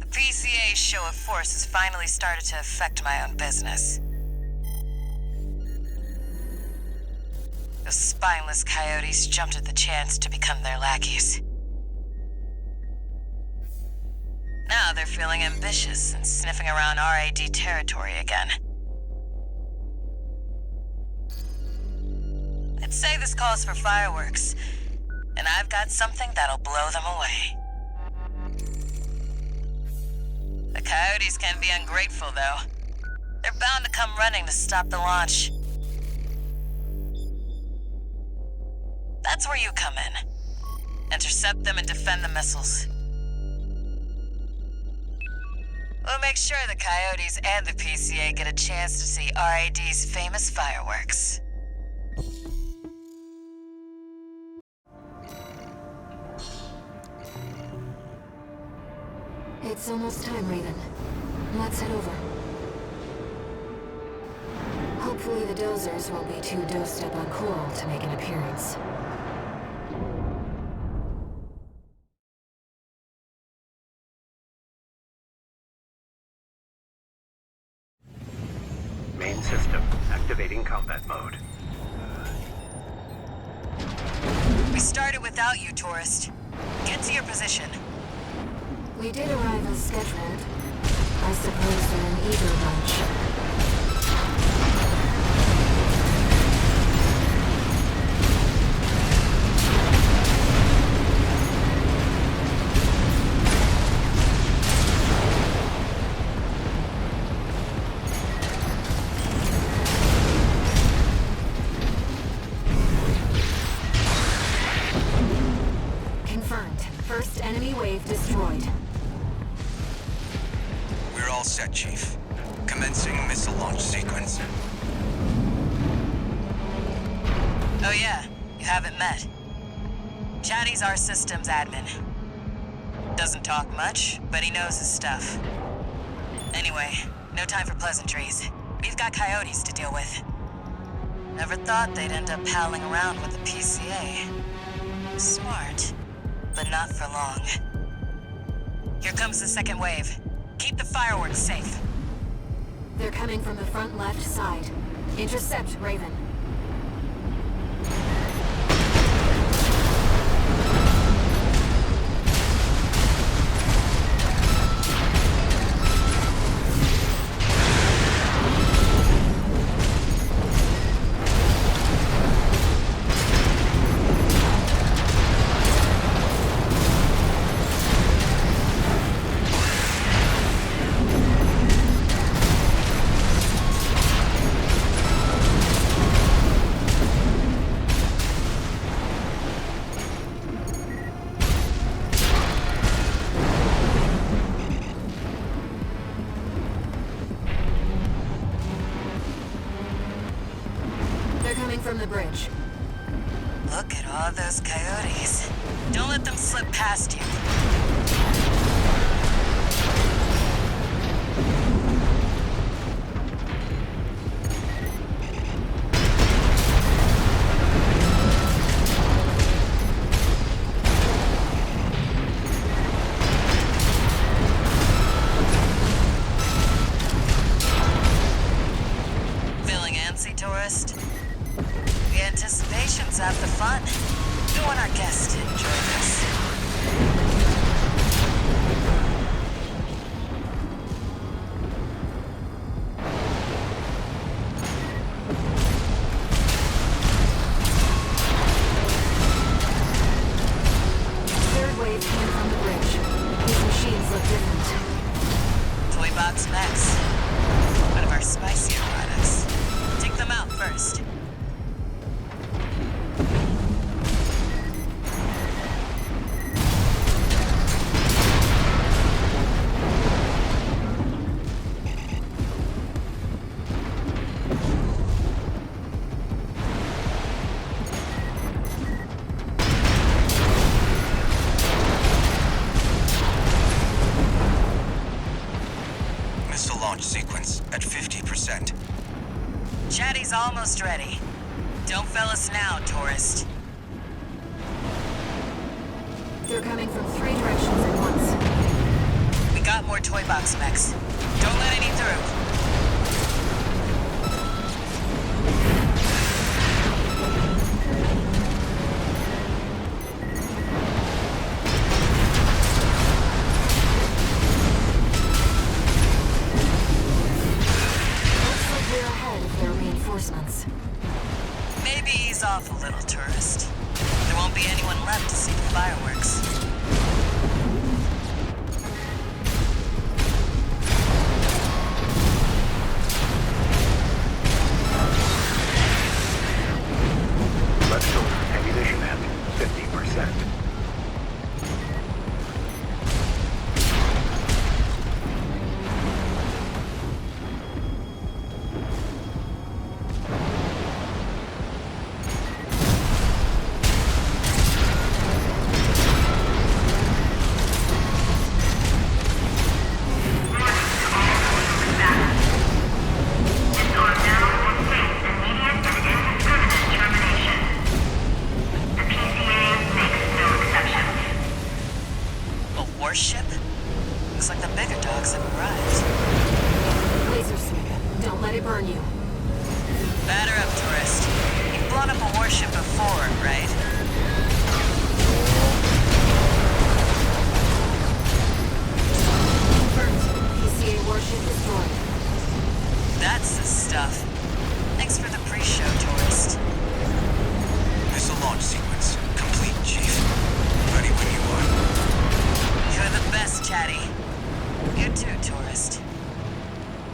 The PCA's show of force has finally started to affect my own business. Those spineless coyotes jumped at the chance to become their lackeys. Now they're feeling ambitious and sniffing around RAD territory again. I'd say this calls for fireworks, and I've got something that'll blow them away. The coyotes can be ungrateful, though. They're bound to come running to stop the launch. That's where you come in. Intercept them and defend the missiles. We'll make sure the coyotes and the PCA get a chance to see RAD's famous fireworks. It's almost time, Raven. Let's head over. Hopefully the dozers won't be too dosed up on coral to make an appearance. Main system activating combat mode. We started without you, tourist. Get to your position. We did arrive as scheduled. I suppose they're an eager bunch. Confirmed. First enemy wave destroyed. We're all set, Chief. Commencing missile launch sequence. Oh yeah, you haven't met. Chatty's our systems admin. Doesn't talk much, but he knows his stuff. Anyway, no time for pleasantries. We've got coyotes to deal with. Never thought they'd end up palling around with the PCA. Smart, but not for long. Here comes the second wave. Keep the fireworks safe. They're coming from the front left side. Intercept, Raven. From the bridge. Look at all those coyotes. Don't let them slip past you. Feeling antsy, tourist? The anticipation's half the fun. We want our guests to enjoy this. Third wave came from the bridge. These machines look different. Toy Box Max. One of our spicier products. Take them out first. launch sequence at 50%. Chatty's almost ready. Don't fail us now, tourist. They're coming from 3 directions at once. We got more toy box mechs. Don't let any through. Maybe ease off a little, tourist. There won't be anyone left to see the fireworks. Left shoulder ammunition at 50%. That's the stuff. Thanks for the pre-show, tourist. Missile launch sequence complete, Chief. Ready when you are. You're the best, Chatty. You too, tourist.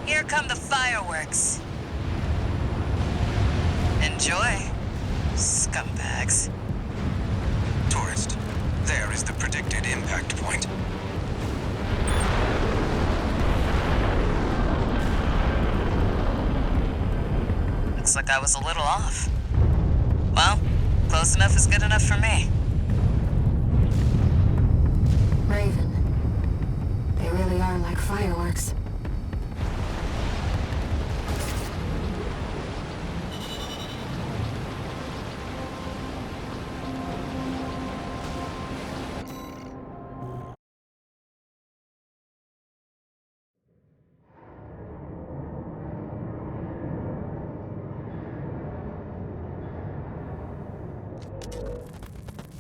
Here come the fireworks. Enjoy, scumbags. Tourist, there is the predicted impact point. Looks like I was a little off. Well, close enough is good enough for me. Raven, they really are like fireworks.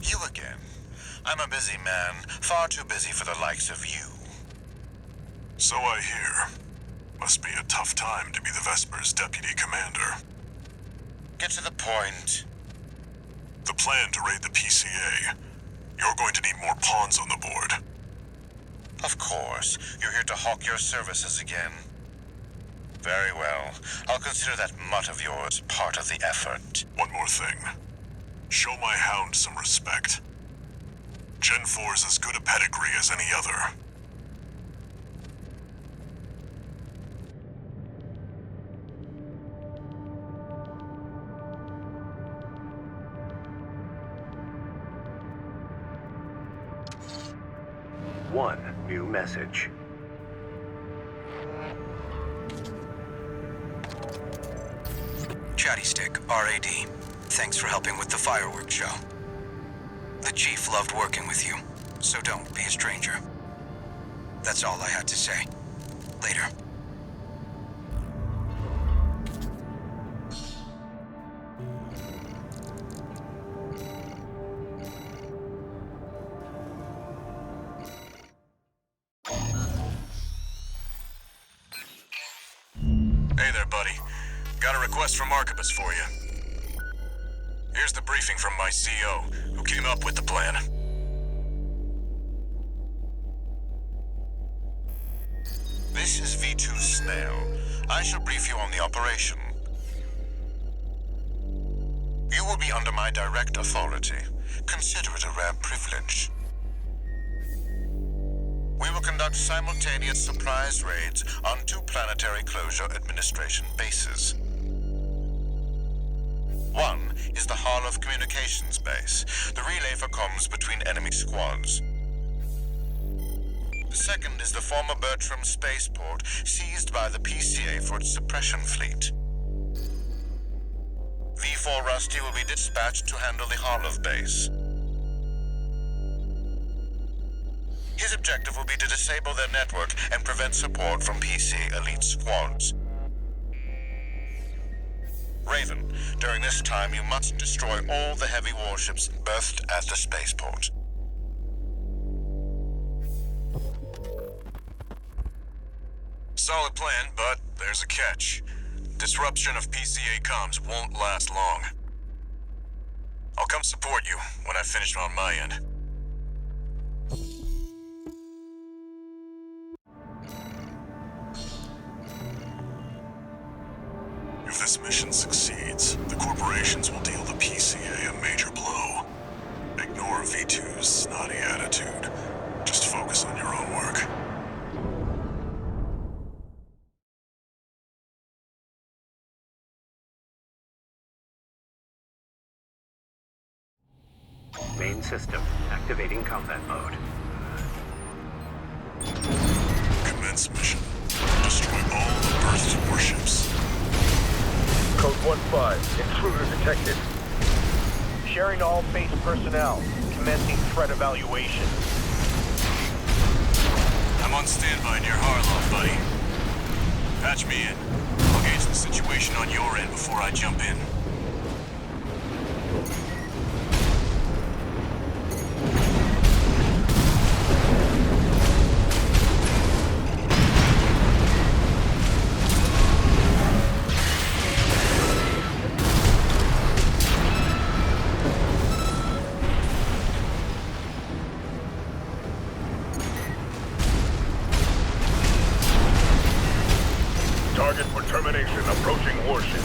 You again. I'm a busy man, far too busy for the likes of you. So I hear. Must be a tough time to be the Vesper's deputy commander. Get to the point. The plan to raid the PCA. You're going to need more pawns on the board. Of course. You're here to hawk your services again. Very well. I'll consider that mutt of yours part of the effort. One more thing. Show my hound some respect. Gen 4's as good a pedigree as any other. One new message. Chatty Stick, RAD. Thanks for helping with the fireworks show. The Chief loved working with you, so don't be a stranger. That's all I had to say. Later. Hey there, buddy. Got a request from Archibus for you. Here's the briefing from my CO, who came up with the plan. This is V2 Snail. I shall brief you on the operation. You will be under my direct authority. Consider it a rare privilege. We will conduct simultaneous surprise raids on 2 planetary closure administration bases. One is the Hall of Communications base, the relay for comms between enemy squads. The second is the former Bertram spaceport, seized by the PCA for its suppression fleet. V4 Rusty will be dispatched to handle the Harlov base. His objective will be to disable their network and prevent support from PC elite squads. Raven, during this time you must destroy all the heavy warships berthed at the spaceport. Solid plan, but there's a catch. Disruption of PCA comms won't last long. I'll come support you when I finish on my end. If this mission succeeds, the corporations will deal the PCA a major blow. Ignore V2's snotty attitude. Just focus on your own work. Main system activating combat mode. Commence mission. Destroy all the berthed warships. Code 1-5. Intruder detected. Sharing all base personnel. Commencing threat evaluation. I'm on standby near Harlov, buddy. Patch me in. I'll gauge the situation on your end before I jump in. Target for termination approaching warship.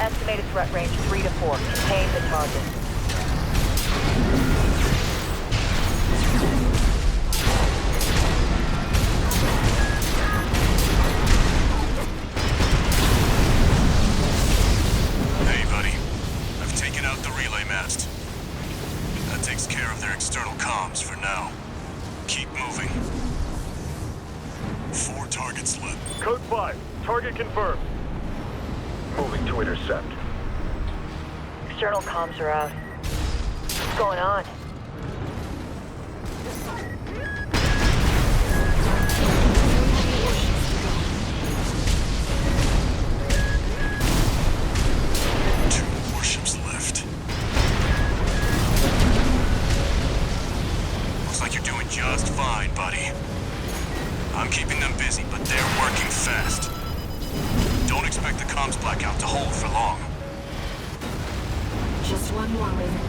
Estimated threat range 3 to 4. Contain the target. Hey, buddy. I've taken out the relay mast. That takes care of their external comms for now. Keep moving. 4 targets left. Code 5. Target confirmed. Moving to intercept. External comms are out. What's going on? Two warships left. Looks like you're doing just fine, buddy. I'm keeping them busy, but they're working fast. Don't expect the comms blackout to hold for long. Just one more, Raven.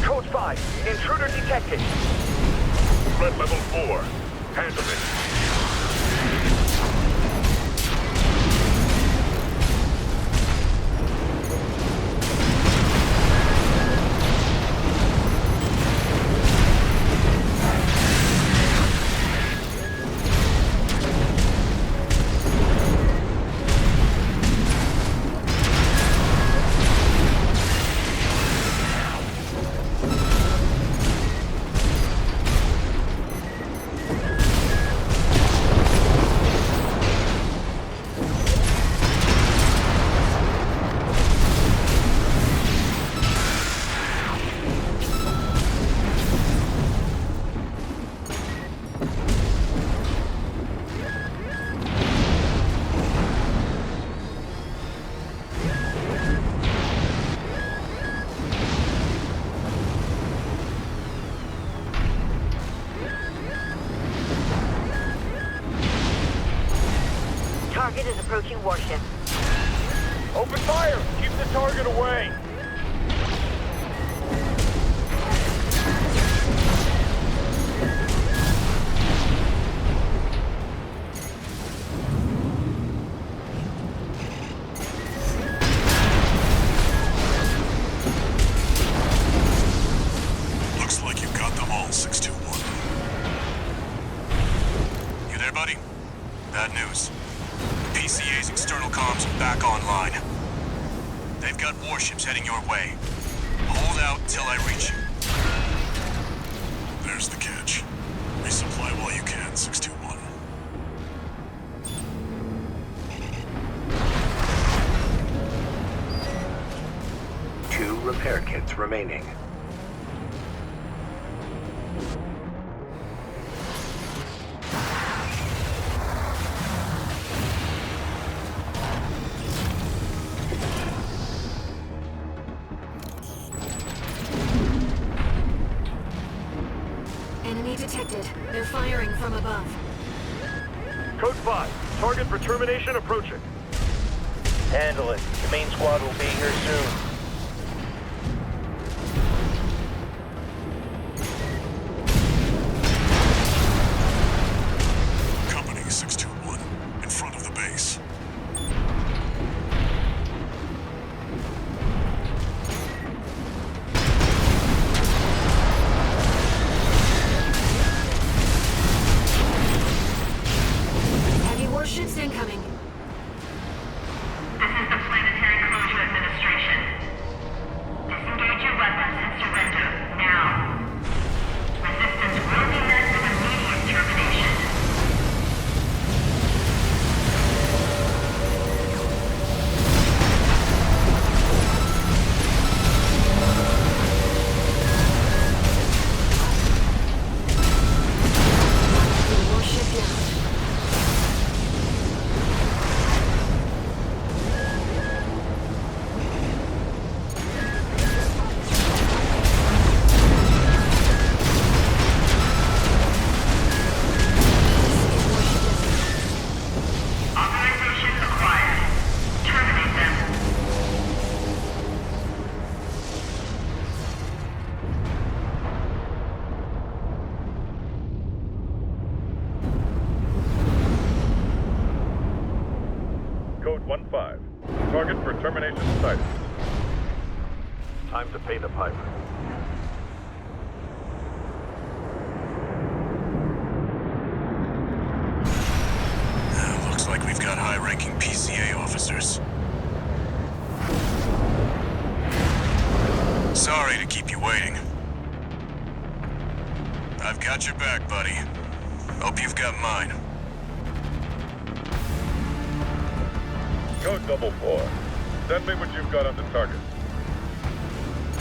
Code 5. Intruder detected. Threat level 4. Handle it. Target is approaching warship. Open fire! Keep the target away! Looks like you got them all, 621. You there, buddy? Bad news. The PCA's external comms are back online. They've got warships heading your way. Hold out till I reach you. There's the catch. Resupply while you can, 621. Two repair kits remaining. Enemy detected. They're firing from above. Code 5, target for termination approaching. Handle it. The main squad will be here soon. Company 621, in front of the base. Heavy warships incoming. This is the Planetary Closure Administration. Disengage your weapons and surrender, now. Resistance will be met with immediate termination. Warship down. Authorization acquired. Terminate them. Code 1-5. Target for termination sighted. Time to pay the piper. Looks like we've got high-ranking PCA officers. Sorry to keep you waiting. I've got your back, buddy. Hope you've got mine. Code 4. Send me what you've got on the target.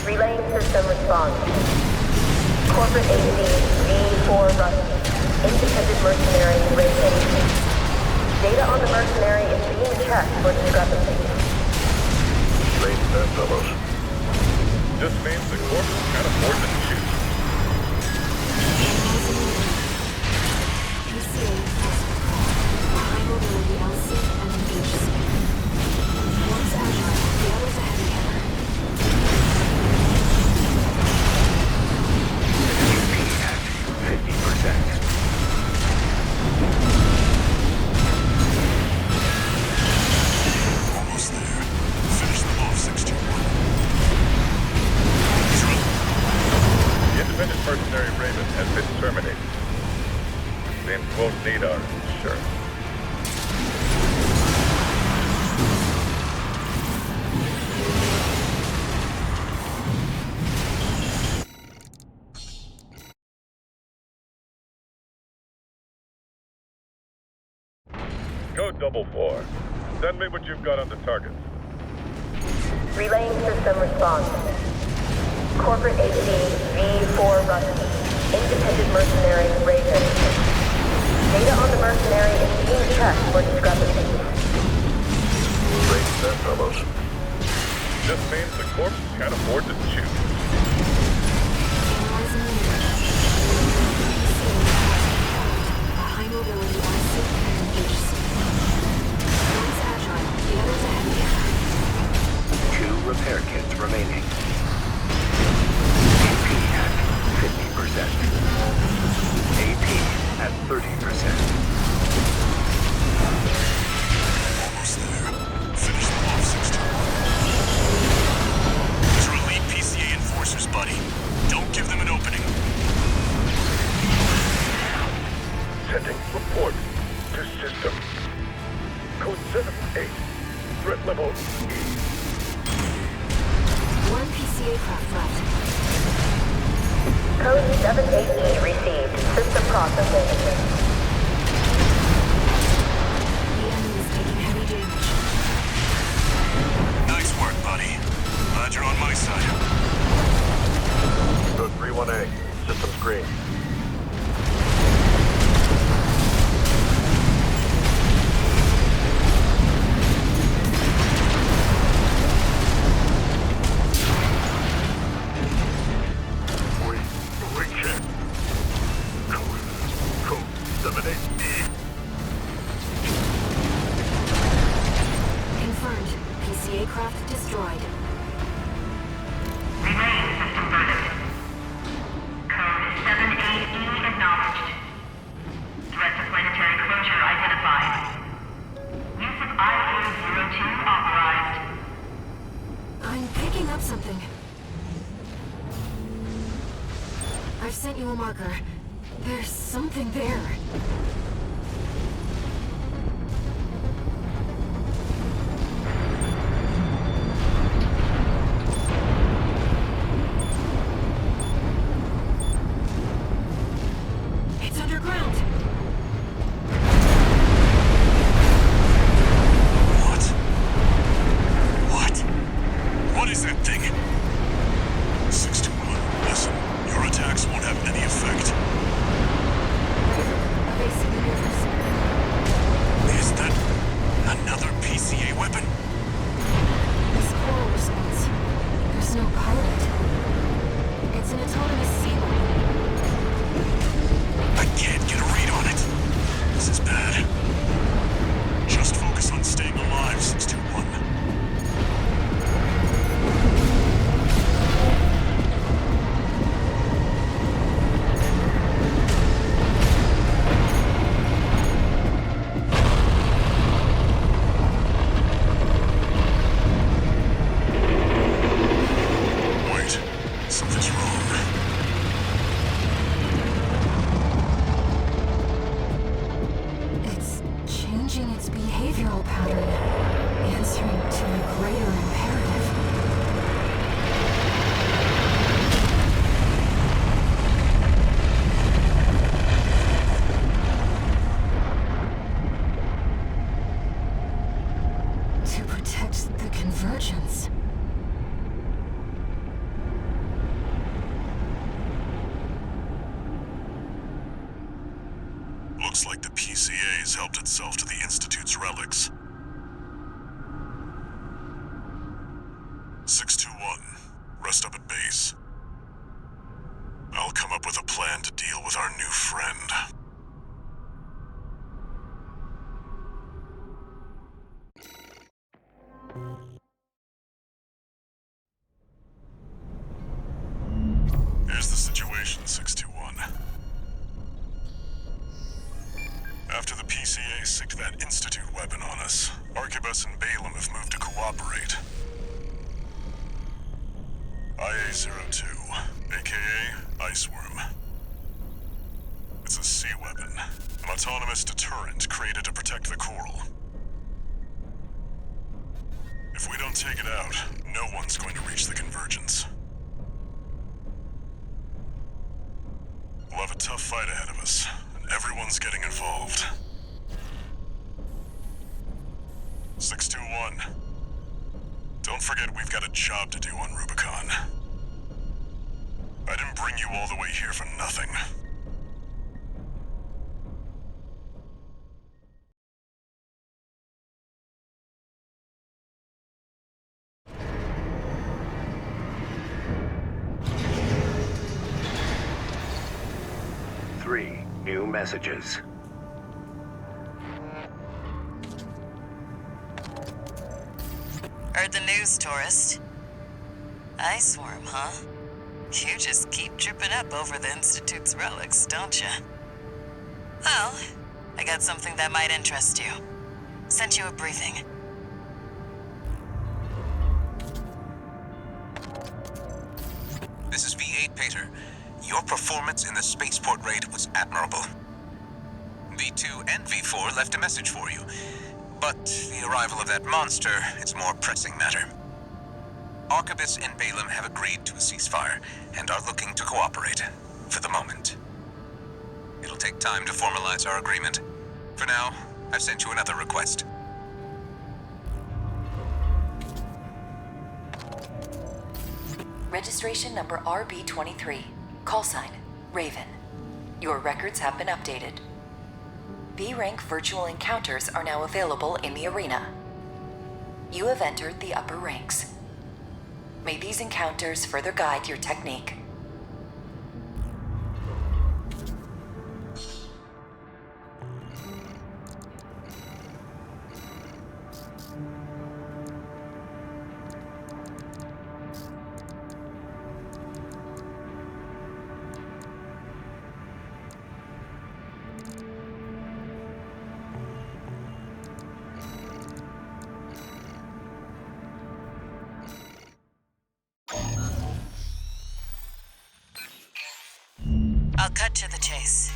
Relaying system response. Corporate AC V4 Rusty. Independent mercenary rated. Data on the mercenary is being checked for discrepancy. Great stuff, fellows. Just means the corpse can't afford to shoot. PCA high mobility LC and engage scan. One's agile, the other's a heavy hitter. UP at 50%. Almost there. Finish them off, 621. The independent mercenary Raven has been terminated. Seems won't need our insurance. Code 4. Send me what you've got on the target. Relaying system response. Corporate AC V4 Rusty. Independent mercenary rated. Data on the mercenary is being checked for discrepancy. Great stuff, fellows. Just means the corpse can't afford to shoot. Analyzing the image. A high mobility LC and engage scan. One's agile, the other's a heavy hitter. repair kits remaining. AP at 50%. AP at 30%. Almost there. Finish them off, 621. These are elite PCA enforcers, buddy. Don't give them an opening. Sending report to system. Code 78. Threat level E. One PCA craft left. Code 78E received. System processing. The enemy is taking heavy damage. Nice work, buddy. Glad you're on my side. Code 31A. Systems green. Recheck. Code 78E. Confirmed. PCA craft destroyed. Relaying system verdict. Code 78E acknowledged. Threat to planetary closure identified. Use of IA-02 authorized. I'm picking up something. I've sent you a marker. There's something there. It's underground. What is that thing? 621, listen. Your attacks won't have any effect. Basic maneuvers. Is that another PCA weapon? This coral response. There's no pilot. It's an autonomous seaway. I can't get a read on it. This is bad. Just focus on staying alive, 621. Wait, something's wrong. It's changing its behavioral pattern, answering to a greater imperative. To protect the convergence. Looks like the PCA has helped itself to the Institute's relics. 621, rest up at base. I'll come up with a plan to deal with our new friend. Here's the situation, 621. After the PCA sicked that Institute weapon on us, Arquebus and Balaam have moved to cooperate. IA-02, aka Iceworm. It's a sea weapon, an autonomous deterrent created to protect the coral. If we don't take it out, no one's going to reach the convergence. We'll have a tough fight ahead of us, and everyone's getting involved. 621. Don't forget we've got a job to do on Rubicon. I didn't bring you all the way here for nothing. Three new messages. Heard the news, tourist. Ice worm, huh? You just keep tripping up over the Institute's relics, don't you? Well, I got something that might interest you. Sent you a briefing. This is V8 Pater. Your performance in the spaceport raid was admirable. V2 and V4 left a message for you. But the arrival of that monster is a more pressing matter. Arquebus and Balaam have agreed to a ceasefire and are looking to cooperate, for the moment. It'll take time to formalize our agreement. For now, I've sent you another request. Registration number RB23. Call sign, Raven. Your records have been updated. B-rank virtual encounters are now available in the arena. You have entered the upper ranks. May these encounters further guide your technique. I'll cut to the chase.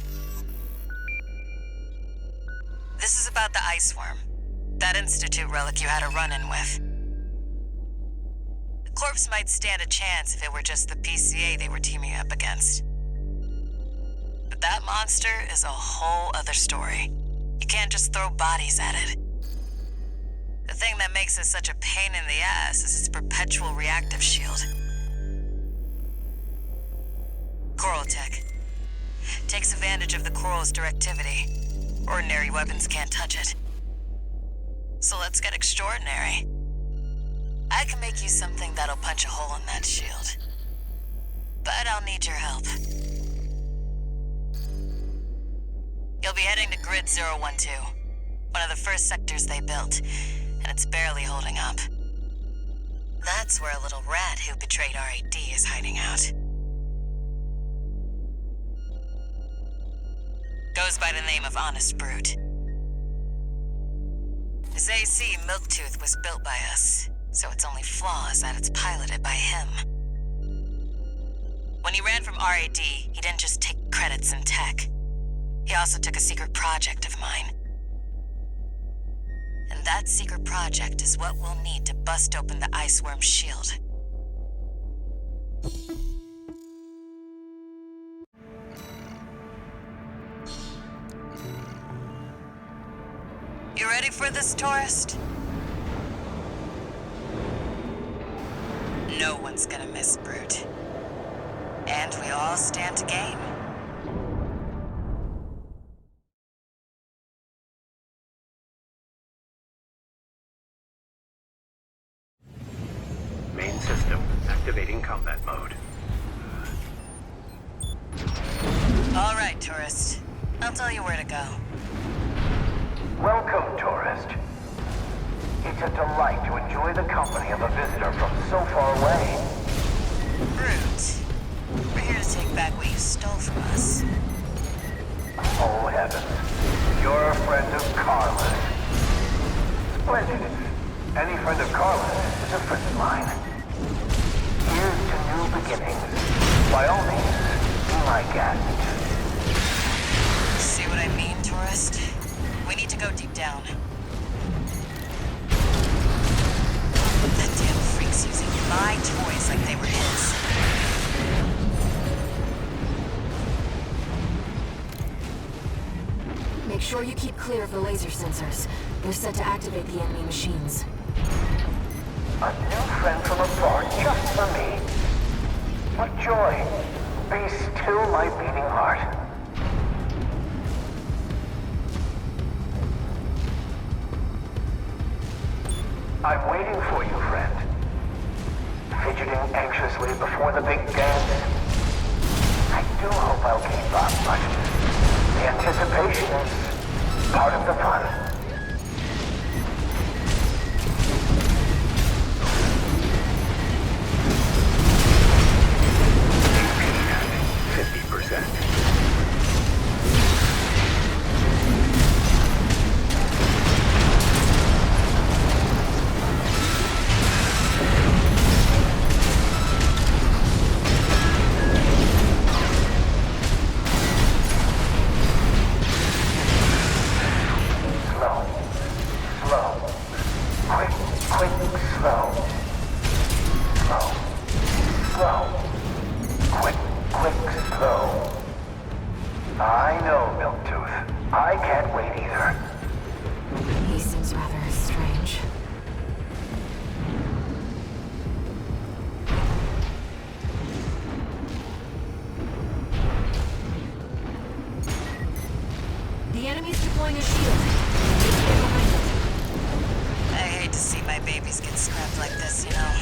This is about the ice worm. That Institute relic you had a run-in with. The corpse might stand a chance if it were just the PCA they were teaming up against. But that monster is a whole other story. You can't just throw bodies at it. The thing that makes it such a pain in the ass is its perpetual reactive shield. Coral tech. Takes advantage of the coral's directivity. Ordinary weapons can't touch it. So let's get extraordinary. I can make you something that'll punch a hole in that shield. But I'll need your help. You'll be heading to Grid 012, one of the first sectors they built, and it's barely holding up. That's where a little rat who betrayed RAD is hiding out. Goes by the name of Honest Brute. His AC Milktooth was built by us, so its only flaw is that it's piloted by him. When he ran from RAD, he didn't just take credits in tech. He also took a secret project of mine. And that secret project is what we'll need to bust open the Iceworm's shield. You ready for this, tourist? No one's gonna miss Brute. And we all stand to gain. Main system activating combat mode. All right, tourist. I'll tell you where to go. Welcome, tourist. It's a delight to enjoy the company of a visitor from so far away. Brute, we're here to take back what you stole from us. Oh, heavens. You're a friend of Carla's. Splendid. Any friend of Carla's is a friend of mine. Here's to new beginnings. By all means, be my guest. See what I mean, tourist? We need to go deep down. That damn freak's using my toys like they were his. Make sure you keep clear of the laser sensors. They're set to activate the enemy machines. A new friend from afar just for me. What joy. Be still my beating heart. I'm waiting for you, friend. Fidgeting anxiously before the big dance. I do hope I'll keep up, but the anticipation is part of the fun. slow. Quick, slow. I know, Milktooth. I can't wait either. He seems rather strange. The enemy's deploying a shield. Get behind it. I hate to see my babies get scrapped like this, you know.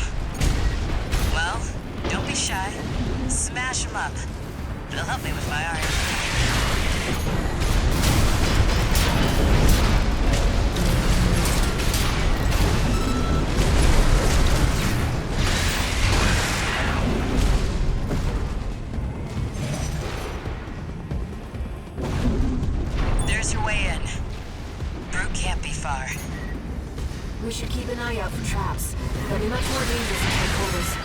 Well, don't be shy. Smash them up. It'll help me with my iron. There's your way in. Brute can't be far. We should keep an eye out for traps. They'll be much more dangerous in tight quarters.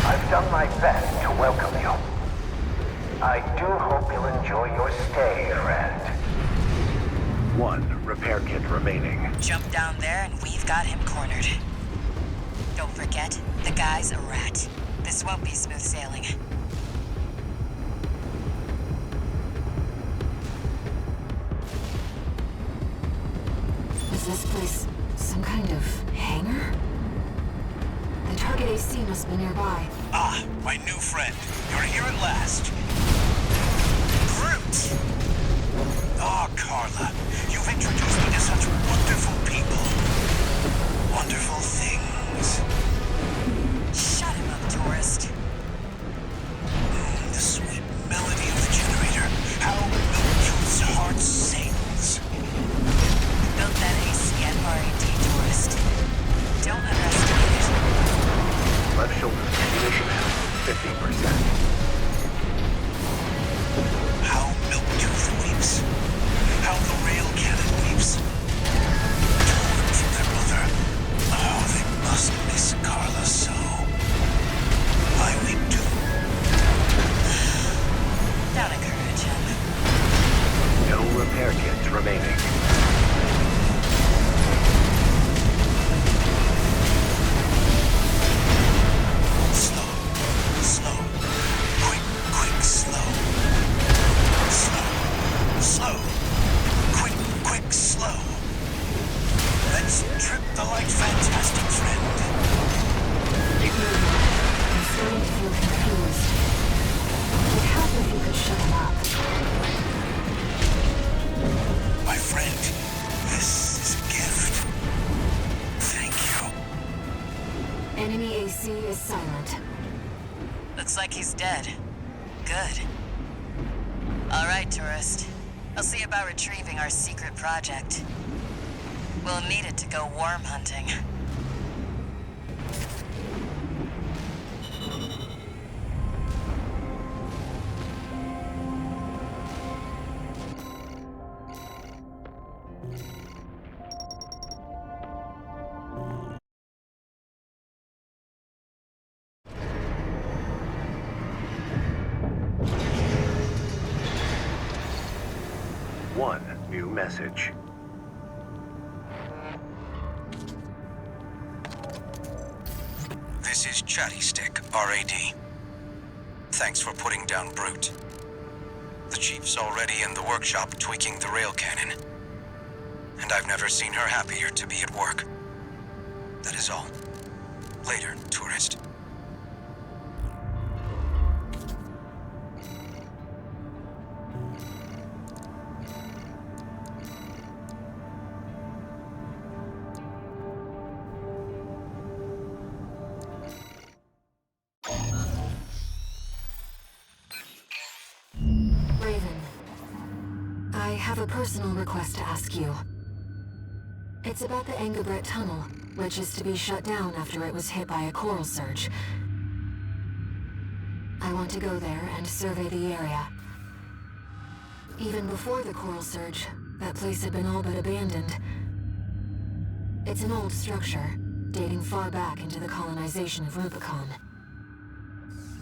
I've done my best to welcome you. I do hope you'll enjoy your stay, friend. 1 repair kit remaining. Jump down there and we've got him cornered. Don't forget, the guy's a rat. This won't be smooth sailing. Is this place some kind of hangar? The target AC must be nearby. Ah, my new friend. You're here at last. Brute! Ah, Carla. You've introduced me to such wonderful people. Wonderful things. Shut him up, tourist. The sweet melody of the generator. How Milktooth's heart sings. Built that AC at RAD, tourist. Don't underestimate it. Left shoulder ammunition at 50%. How Milktooth weeps. How the rail cannon weeps. Torn from their mother. Oh, they must miss Carla so. I weep too. Don't encourage him. No repair kits remaining. Slow. Quick, slow. Slow. Quick, slow. Let's trip the light fantastic friend. I'm starting to feel confused. It would help if you could shut him up. My friend, this is a gift. Thank you. Enemy AC is silent. Looks like he's dead. Good. All right, tourist. I'll see about retrieving our secret project. We'll need it to go worm hunting. One new message. This is Chatty Stick, RAD. Thanks for putting down Brute. The Chief's already in the workshop tweaking the rail cannon. And I've never seen her happier to be at work. That is all. Later, tourist. I have a personal request to ask you. It's about the Engabret Tunnel, which is to be shut down after it was hit by a coral surge. I want to go there and survey the area. Even before the coral surge, that place had been all but abandoned. It's an old structure, dating far back into the colonization of Rubicon.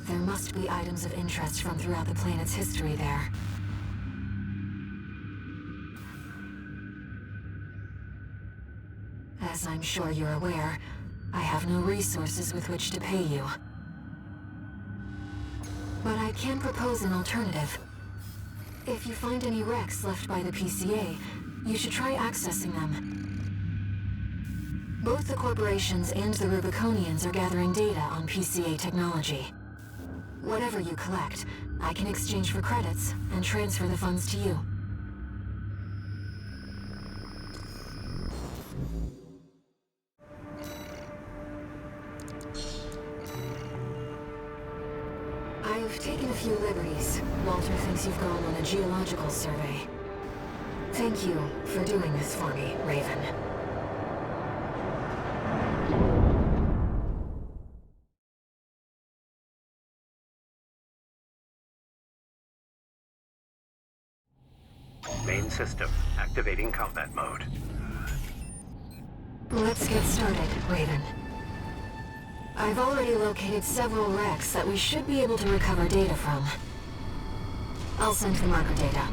There must be items of interest from throughout the planet's history there. As I'm sure you're aware, I have no resources with which to pay you. But I can propose an alternative. If you find any wrecks left by the PCA, you should try accessing them. Both the corporations and the Rubiconians are gathering data on PCA technology. Whatever you collect, I can exchange for credits and transfer the funds to you. I've taken a few liberties. Walter thinks you've gone on a geological survey. Thank you for doing this for me, Raven. Main system activating combat mode. Let's get started, Raven. I've already located several wrecks that we should be able to recover data from. I'll send the marker data.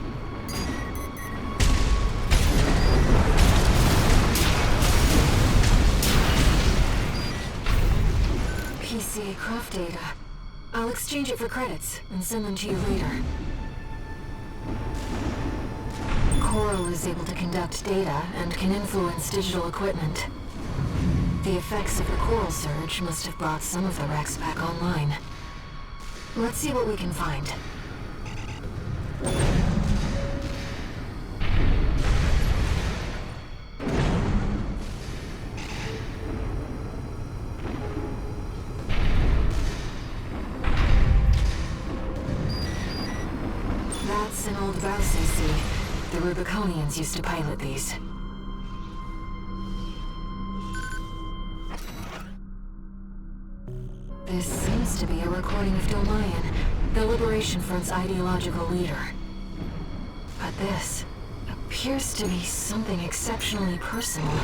PCA craft data. I'll exchange it for credits and send them to you later. Coral is able to conduct data and can influence digital equipment. The effects of the coral surge must have brought some of the wrecks back online. Let's see what we can find. That's an old Bouse AC. The Rubiconians used to pilot these. This seems to be a recording of Domayan, the Liberation Front's ideological leader. But this appears to be something exceptionally personal.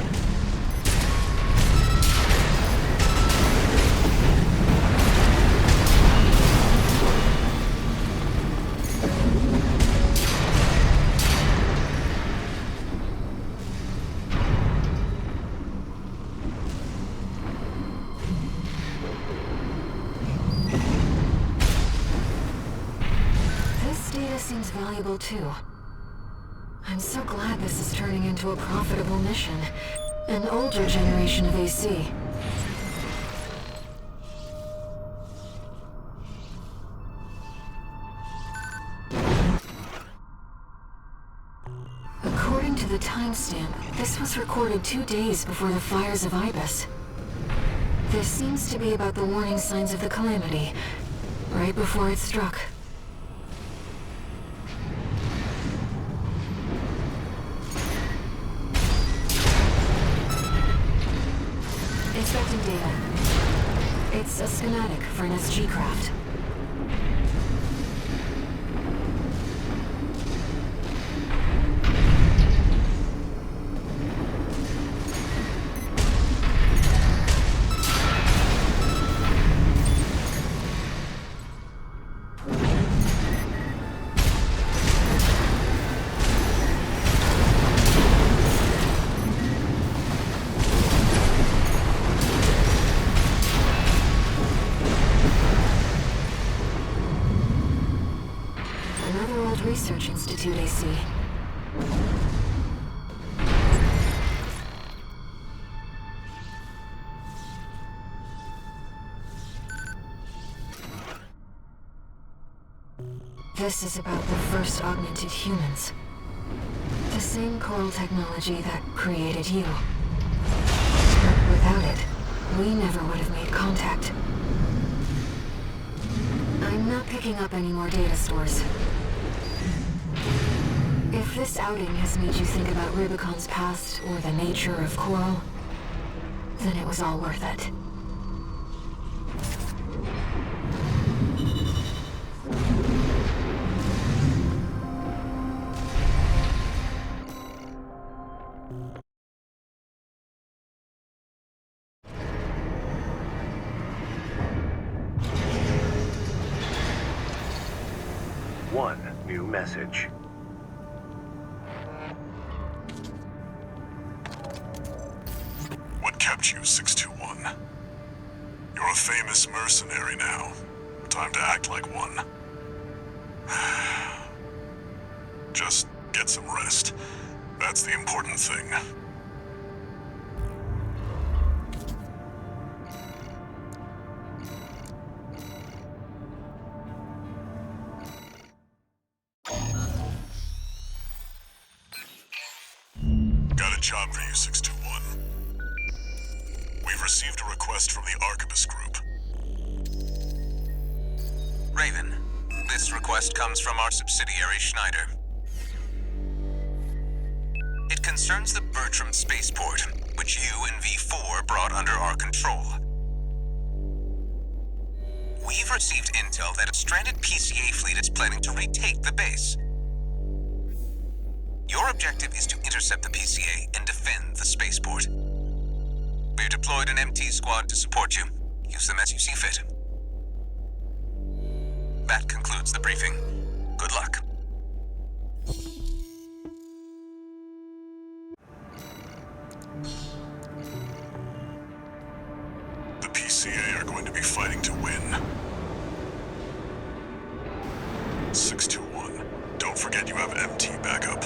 Seems valuable too. I'm so glad this is turning into a profitable mission. An older generation of AC. According to the timestamp, this was recorded 2 days before the fires of Ibis. This seems to be about the warning signs of the calamity, right before it struck. Inspecting data. It's a schematic for an SG craft. Research Institute AC. This is about the first augmented humans. The same coral technology that created you. But without it, we never would have made contact. I'm not picking up any more data stores. If this outing has made you think about Rubicon's past or the nature of coral, then it was all worth it. New message. What kept you, 621? You're a famous mercenary now. Time to act like one. Just get some rest. That's the important thing. Got a job for you, 621. We've received a request from the Arquebus Group. Raven, this request comes from our subsidiary, Schneider. It concerns the Bertram spaceport, which you and V4 brought under our control. We've received intel that a stranded PCA fleet is planning to retake the base. Your objective is to intercept the PCA and defend the spaceport. We've deployed an MT squad to support you. Use them as you see fit. That concludes the briefing. Good luck. The PCA are going to be fighting to win. 621, don't forget you have MT backup.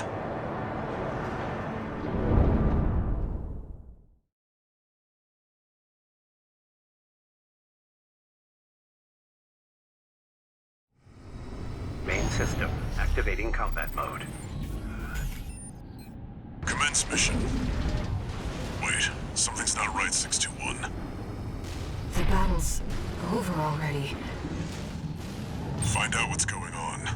Main system activating combat mode. Commence mission. Wait, something's not right, 621. The battle's over already. Find out what's going on.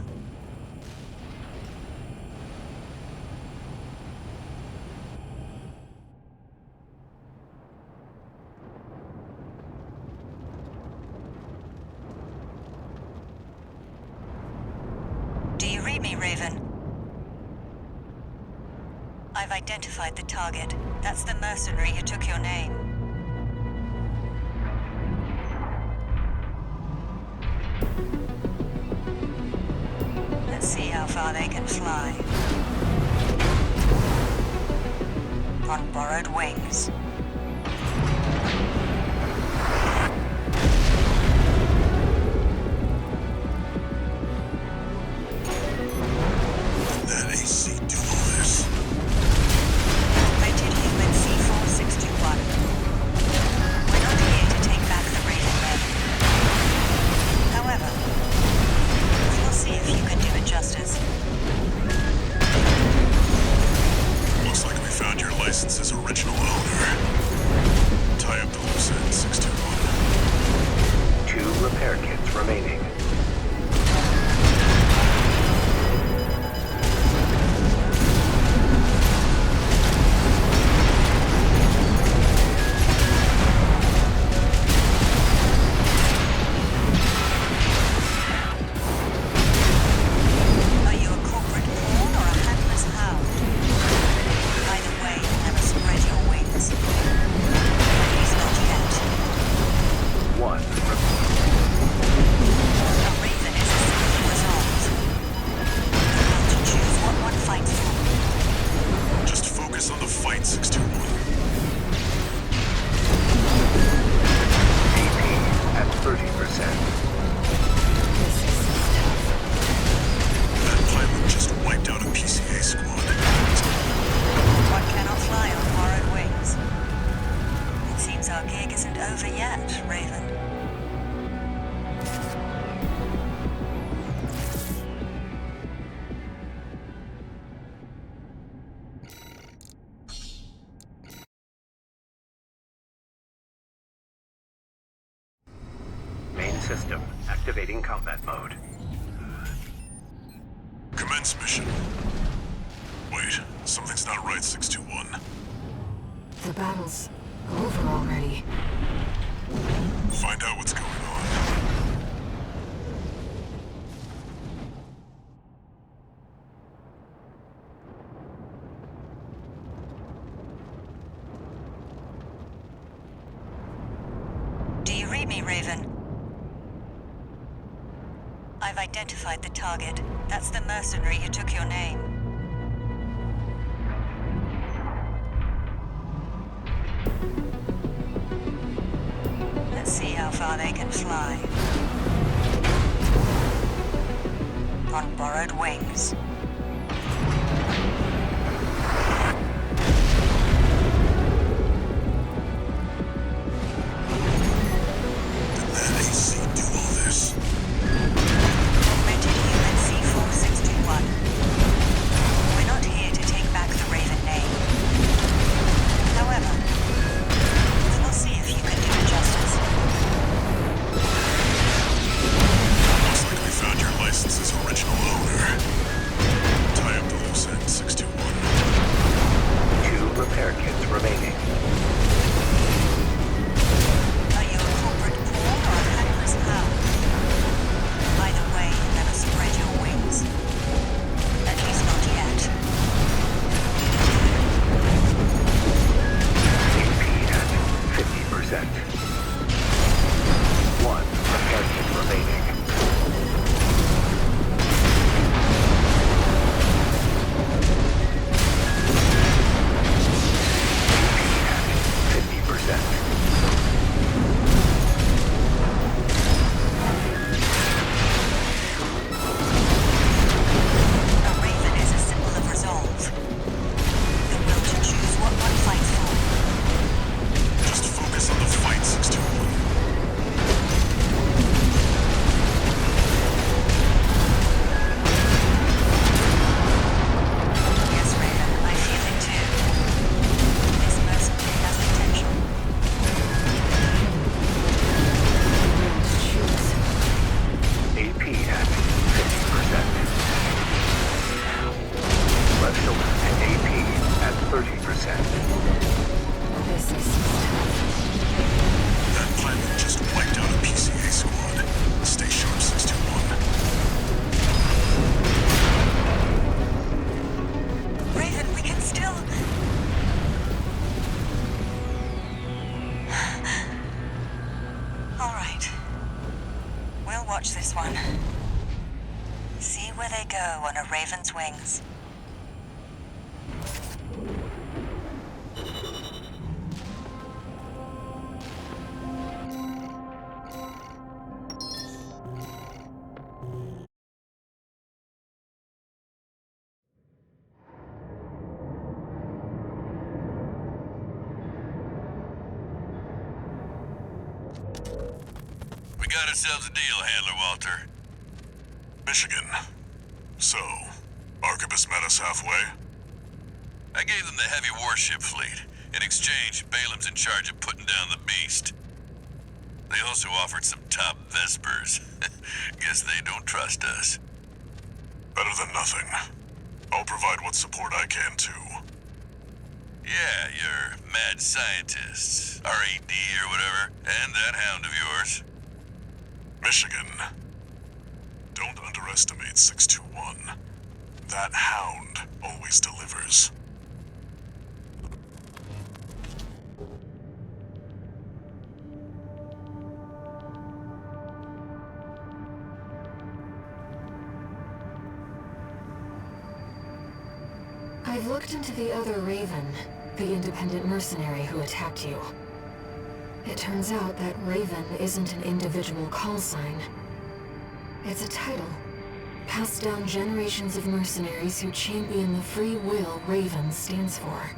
Do you read me, Raven? I've identified the target. That's the mercenary who took your name. Let's see how far they can fly. On borrowed wings. That AC do all this. Rated human C4621. We're not here to take back the Raven men. However, we will see if you can do it justice. Looks like we found your license's original owner. Tie up the loose end, 621. 2 repair kits remaining. Are you a corporate pawn or a handless hound? Either way, you'll never spread your wings. At least not yet. 1 A raven is a simple resolve. You have to choose what one fights for. Just focus on the fight, 621. AP at 30%. This is tough. That pilot just wiped out a PCA squad. One cannot fly on borrowed wings. It seems our gig isn't over yet, Raven. Main system activating combat mode. Commence mission. Wait, something's not right, 621. The battle's over already. Find out what's going on. Do you read me, Raven? I've identified the target. That's the mercenary who took your name. Let's see how far they can fly. On borrowed wings. Did that AC do all this? Augmented human C4621. We're not here to take back the Raven name. However, we'll see if you can do it justice. Looks like we found your license's original owner. Tie up the loose end, 621. 2 repair kits remaining. Are you a corporate pawn or a hapless hound? Either way, never spread your wings. At least not yet. AP at 50%. 1 repair kit remaining. AP at 50%. A Raven is a symbol of resolve. The will to choose what one fights for. Just focus on the fight, 621. Yes, Raven, I feel it too. This mercenary has potential. AP at 50%. Left shoulder and AP at 30%. This is tough. That planet just wiped out a PCA squad. Stay sharp, 621. Raven, we can still... All right. We'll watch this one. See where they go on a Raven's wings. We got ourselves a deal, Handler Walter. Michigan. So, Arquebus met us halfway? I gave them the heavy warship fleet. In exchange, Balaam's in charge of putting down the beast. They also offered some top Vespers. Guess they don't trust us. Better than nothing. I'll provide what support I can, too. Yeah, your mad scientists, RAD or whatever, and that hound of yours. Michigan. Don't underestimate 621. That hound always delivers. I've looked into the other Raven, the independent mercenary who attacked you. It turns out that Raven isn't an individual call sign. It's a title, passed down generations of mercenaries who champion the free will Raven stands for.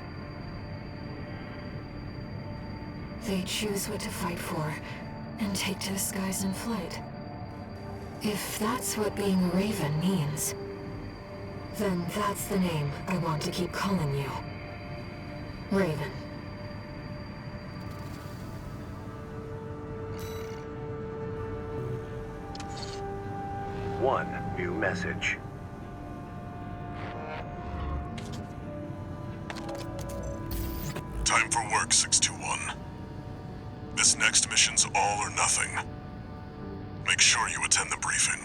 They choose what to fight for, and take to the skies in flight. If that's what being a Raven means, then that's the name I want to keep calling you. Raven. One new message. Time for work, 621. This next mission's all or nothing. Make sure you attend the briefing.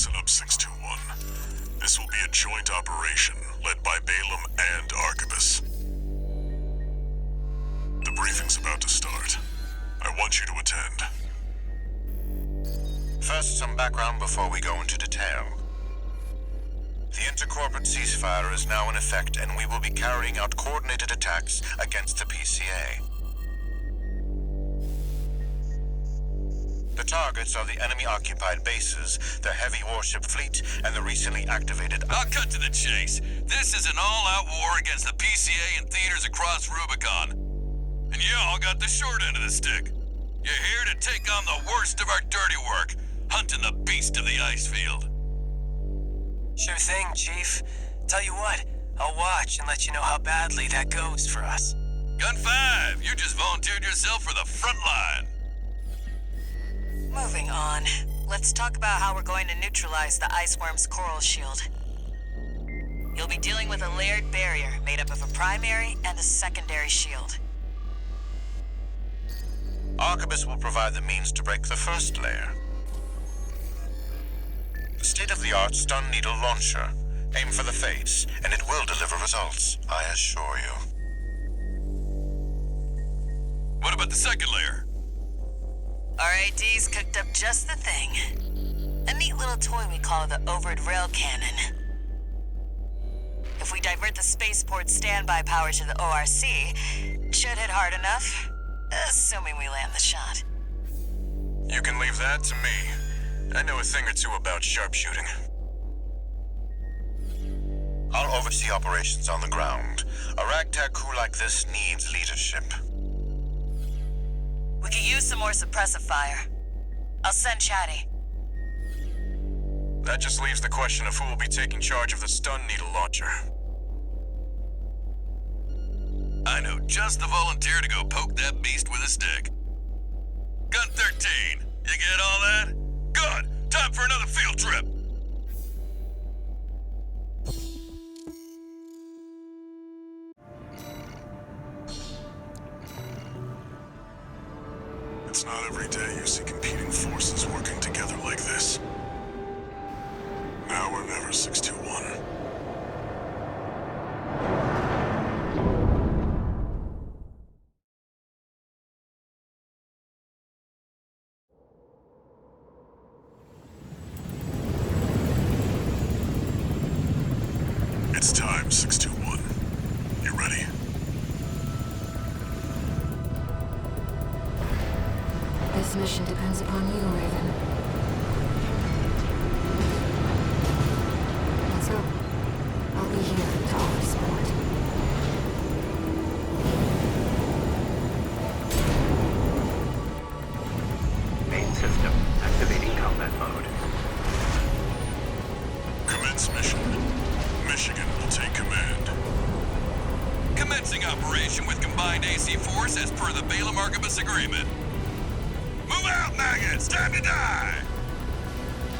Listen up, 621. This will be a joint operation led by Balaam and Arquebus. The briefing's about to start. I want you to attend. First, some background before we go into detail. The intercorporate ceasefire is now in effect, and we will be carrying out coordinated attacks against the PCA. The targets are the enemy-occupied bases, the heavy warship fleet, and the recently activated... I'll cut to the chase. This is an all-out war against the PCA and theaters across Rubicon. And y'all got the short end of the stick. You're here to take on the worst of our dirty work, hunting the beast of the ice field. Sure thing, Chief. Tell you what, I'll watch and let you know how badly that goes for us. Gun 5, you just volunteered yourself for the front line. Moving on. Let's talk about how we're going to neutralize the iceworm's coral shield. You'll be dealing with a layered barrier made up of a primary and a secondary shield. Arquebus will provide the means to break the first layer. The state-of-the-art stun needle launcher. Aim for the face, and it will deliver results, I assure you. What about the second layer? RAD's cooked up just the thing. A neat little toy we call the Overt Rail Cannon. If we divert the spaceport's standby power to the ORC, it should hit hard enough, assuming we land the shot. You can leave that to me. I know a thing or two about sharpshooting. I'll oversee operations on the ground. A ragtag crew like this needs leadership. We could use some more suppressive fire. I'll send Chatty. That just leaves the question of who will be taking charge of the stun needle launcher. I know just the volunteer to go poke that beast with a stick. Gun 13, you get all that? Good! Time for another field trip! It's not every day you see competing forces working together like this. Now or never, 621. It's time, 621. You ready? This mission depends upon you, Raven. Let's go. I'll be here to offer support. Main system activating combat mode. Commence mission. Michigan will take command. Commencing operation with combined AC force as per the Balaam Arquebus agreement. Move out, maggots! Time to die!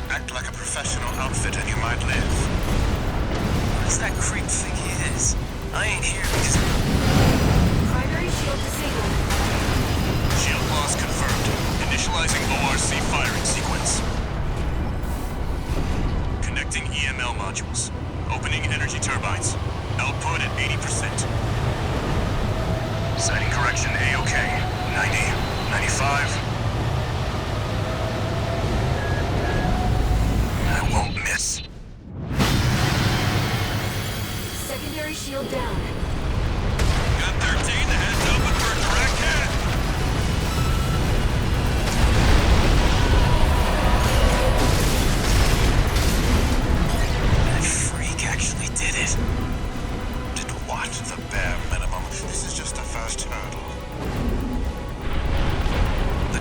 Act like a professional outfit and you might live. What does that creep think he is? I ain't here because... Primary shield disabled. Shield loss confirmed. Initializing ORC firing sequence. Connecting EML modules. Opening energy turbines. Output at 80%. Sighting correction A-OK. 90, 95. I won't miss. Secondary shield down. Gun 13, the head's open for a direct hit! That freak actually did it. Did what? The bare minimum. This is just the first hurdle. The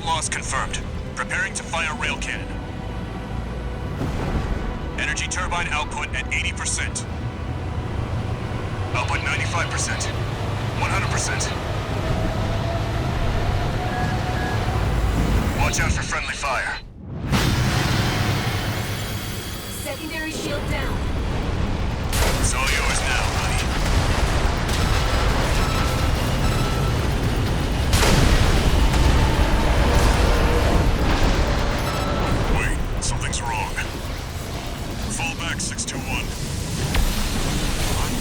loss confirmed. Preparing to fire rail cannon. Energy turbine output at 80%. Output 95%. 100%. Watch out for friendly fire. Secondary shield down. It's all yours now, buddy. Wait, something's wrong. Fall back, 621. What?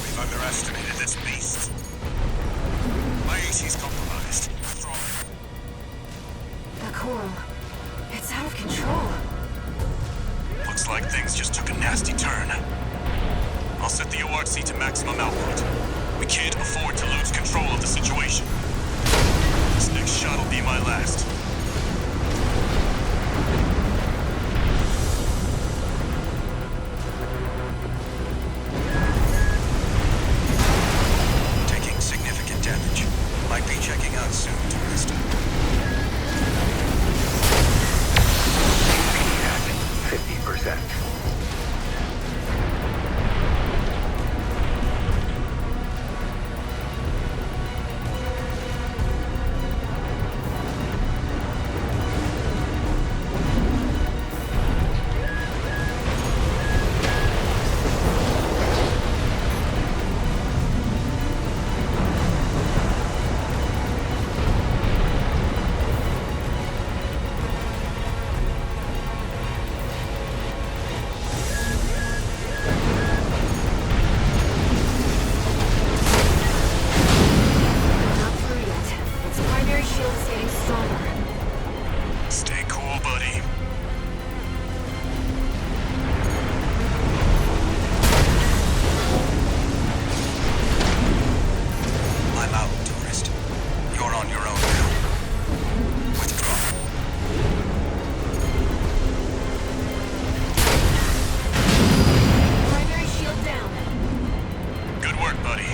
We've underestimated this beast. My AC's compromised. Withdrawing. The coral. It's out of control. Looks like things just took a nasty turn. I'll set the ORC to maximum output. We can't afford to lose control of the situation. This next shot will be my last. Taking significant damage. Might be checking out soon, tourist. At 50%. Stay cool, buddy. I'm out, tourist. You're on your own now. Withdraw. Primary shield down. Good work, buddy.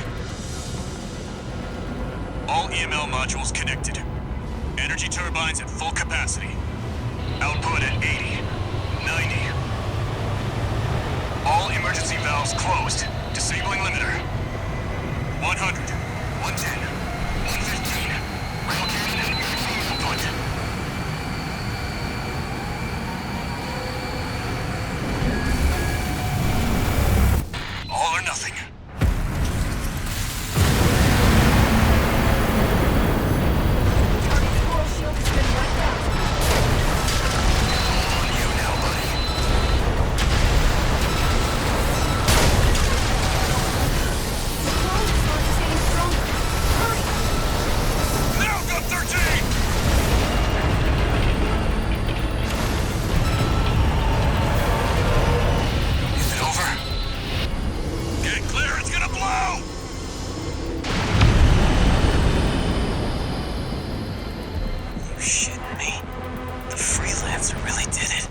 All EML modules connected. Energy turbines at full capacity. Output at 80, 90. All emergency valves closed. Disabling limiter. 100, 110, 115. Rail cannon at maximum output. All or nothing. Target's coral shield has been wiped out. On you now, buddy. The coral response is getting stronger. Hurry! Now got 13! Is it over? Get clear, it's gonna blow! You shitting me? The freelancer really did it.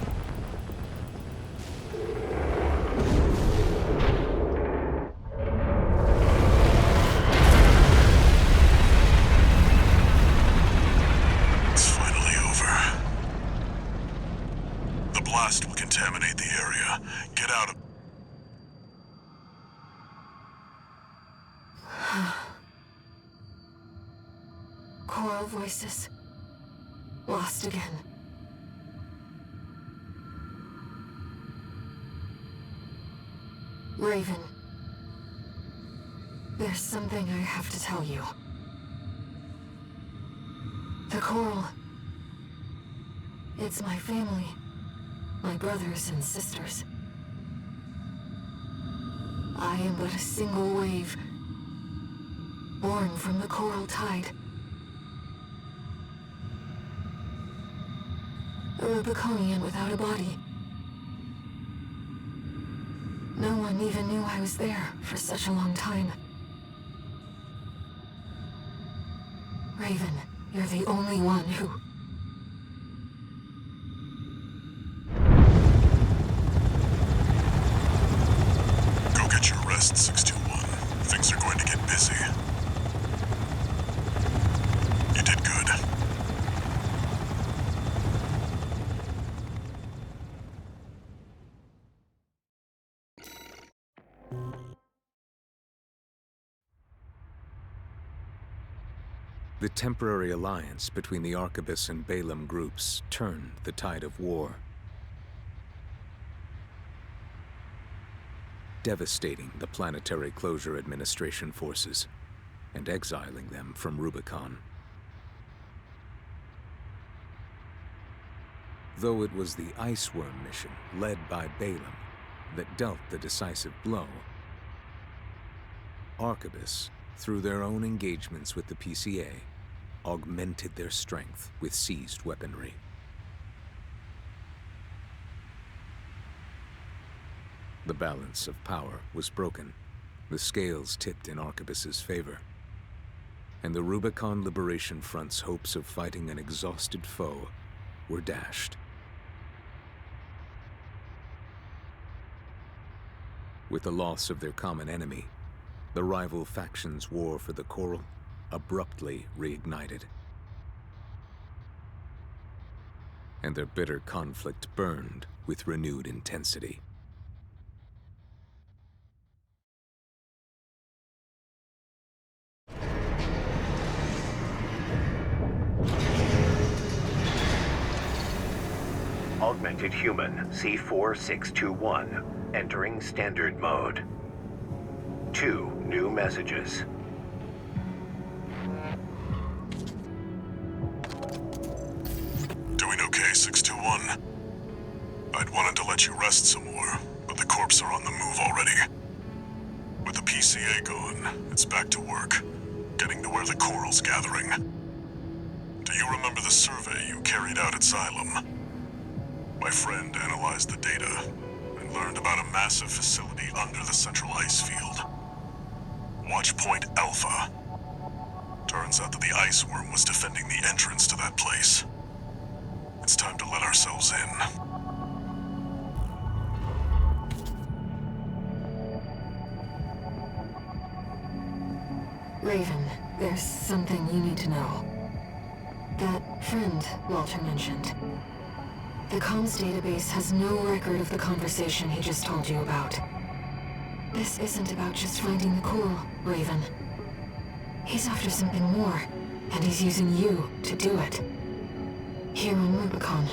It's finally over. The blast will contaminate the area. Get out of... Coral voices. Lost again. Raven. There's something I have to tell you. The coral. It's my family. My brothers and sisters. I am but a single wave. Born from the coral tide. A Rubiconian without a body. No one even knew I was there for such a long time. Raven, you're the only one who... Go get your rest, 621. Things are going to get busy. You did good. The temporary alliance between the Arquebus and Balaam groups turned the tide of war, devastating the Planetary Closure Administration forces and exiling them from Rubicon. Though it was the Iceworm mission led by Balaam that dealt the decisive blow, Arquebus, through their own engagements with the PCA, augmented their strength with seized weaponry. The balance of power was broken. The scales tipped in Arquebus's favor, and the Rubicon Liberation Front's hopes of fighting an exhausted foe were dashed. With the loss of their common enemy, the rival factions' war for the Coral abruptly reignited, and their bitter conflict burned with renewed intensity. Augmented Human C4621, entering Standard Mode. 2 new messages. Doing okay, 621? I'd wanted to let you rest some more, but the corps are on the move already. With the PCA gone, it's back to work, getting to where the Coral's gathering. Do you remember the survey you carried out at Xylem? My friend analyzed the data and learned about a massive facility under the central ice field. Watch Point Alpha. Turns out that the Iceworm was defending the entrance to that place. It's time to let ourselves in. Raven, there's something you need to know. That friend Walter mentioned. The comms database has no record of the conversation he just told you about. This isn't about just finding the Coral, Raven. He's after something more, and he's using you to do it. Here on Rubicon.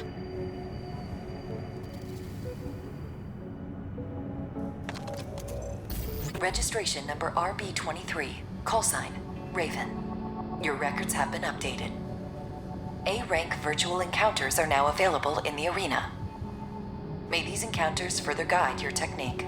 Registration number RB23, callsign Raven. Your records have been updated. A-rank virtual encounters are now available in the arena. May these encounters further guide your technique.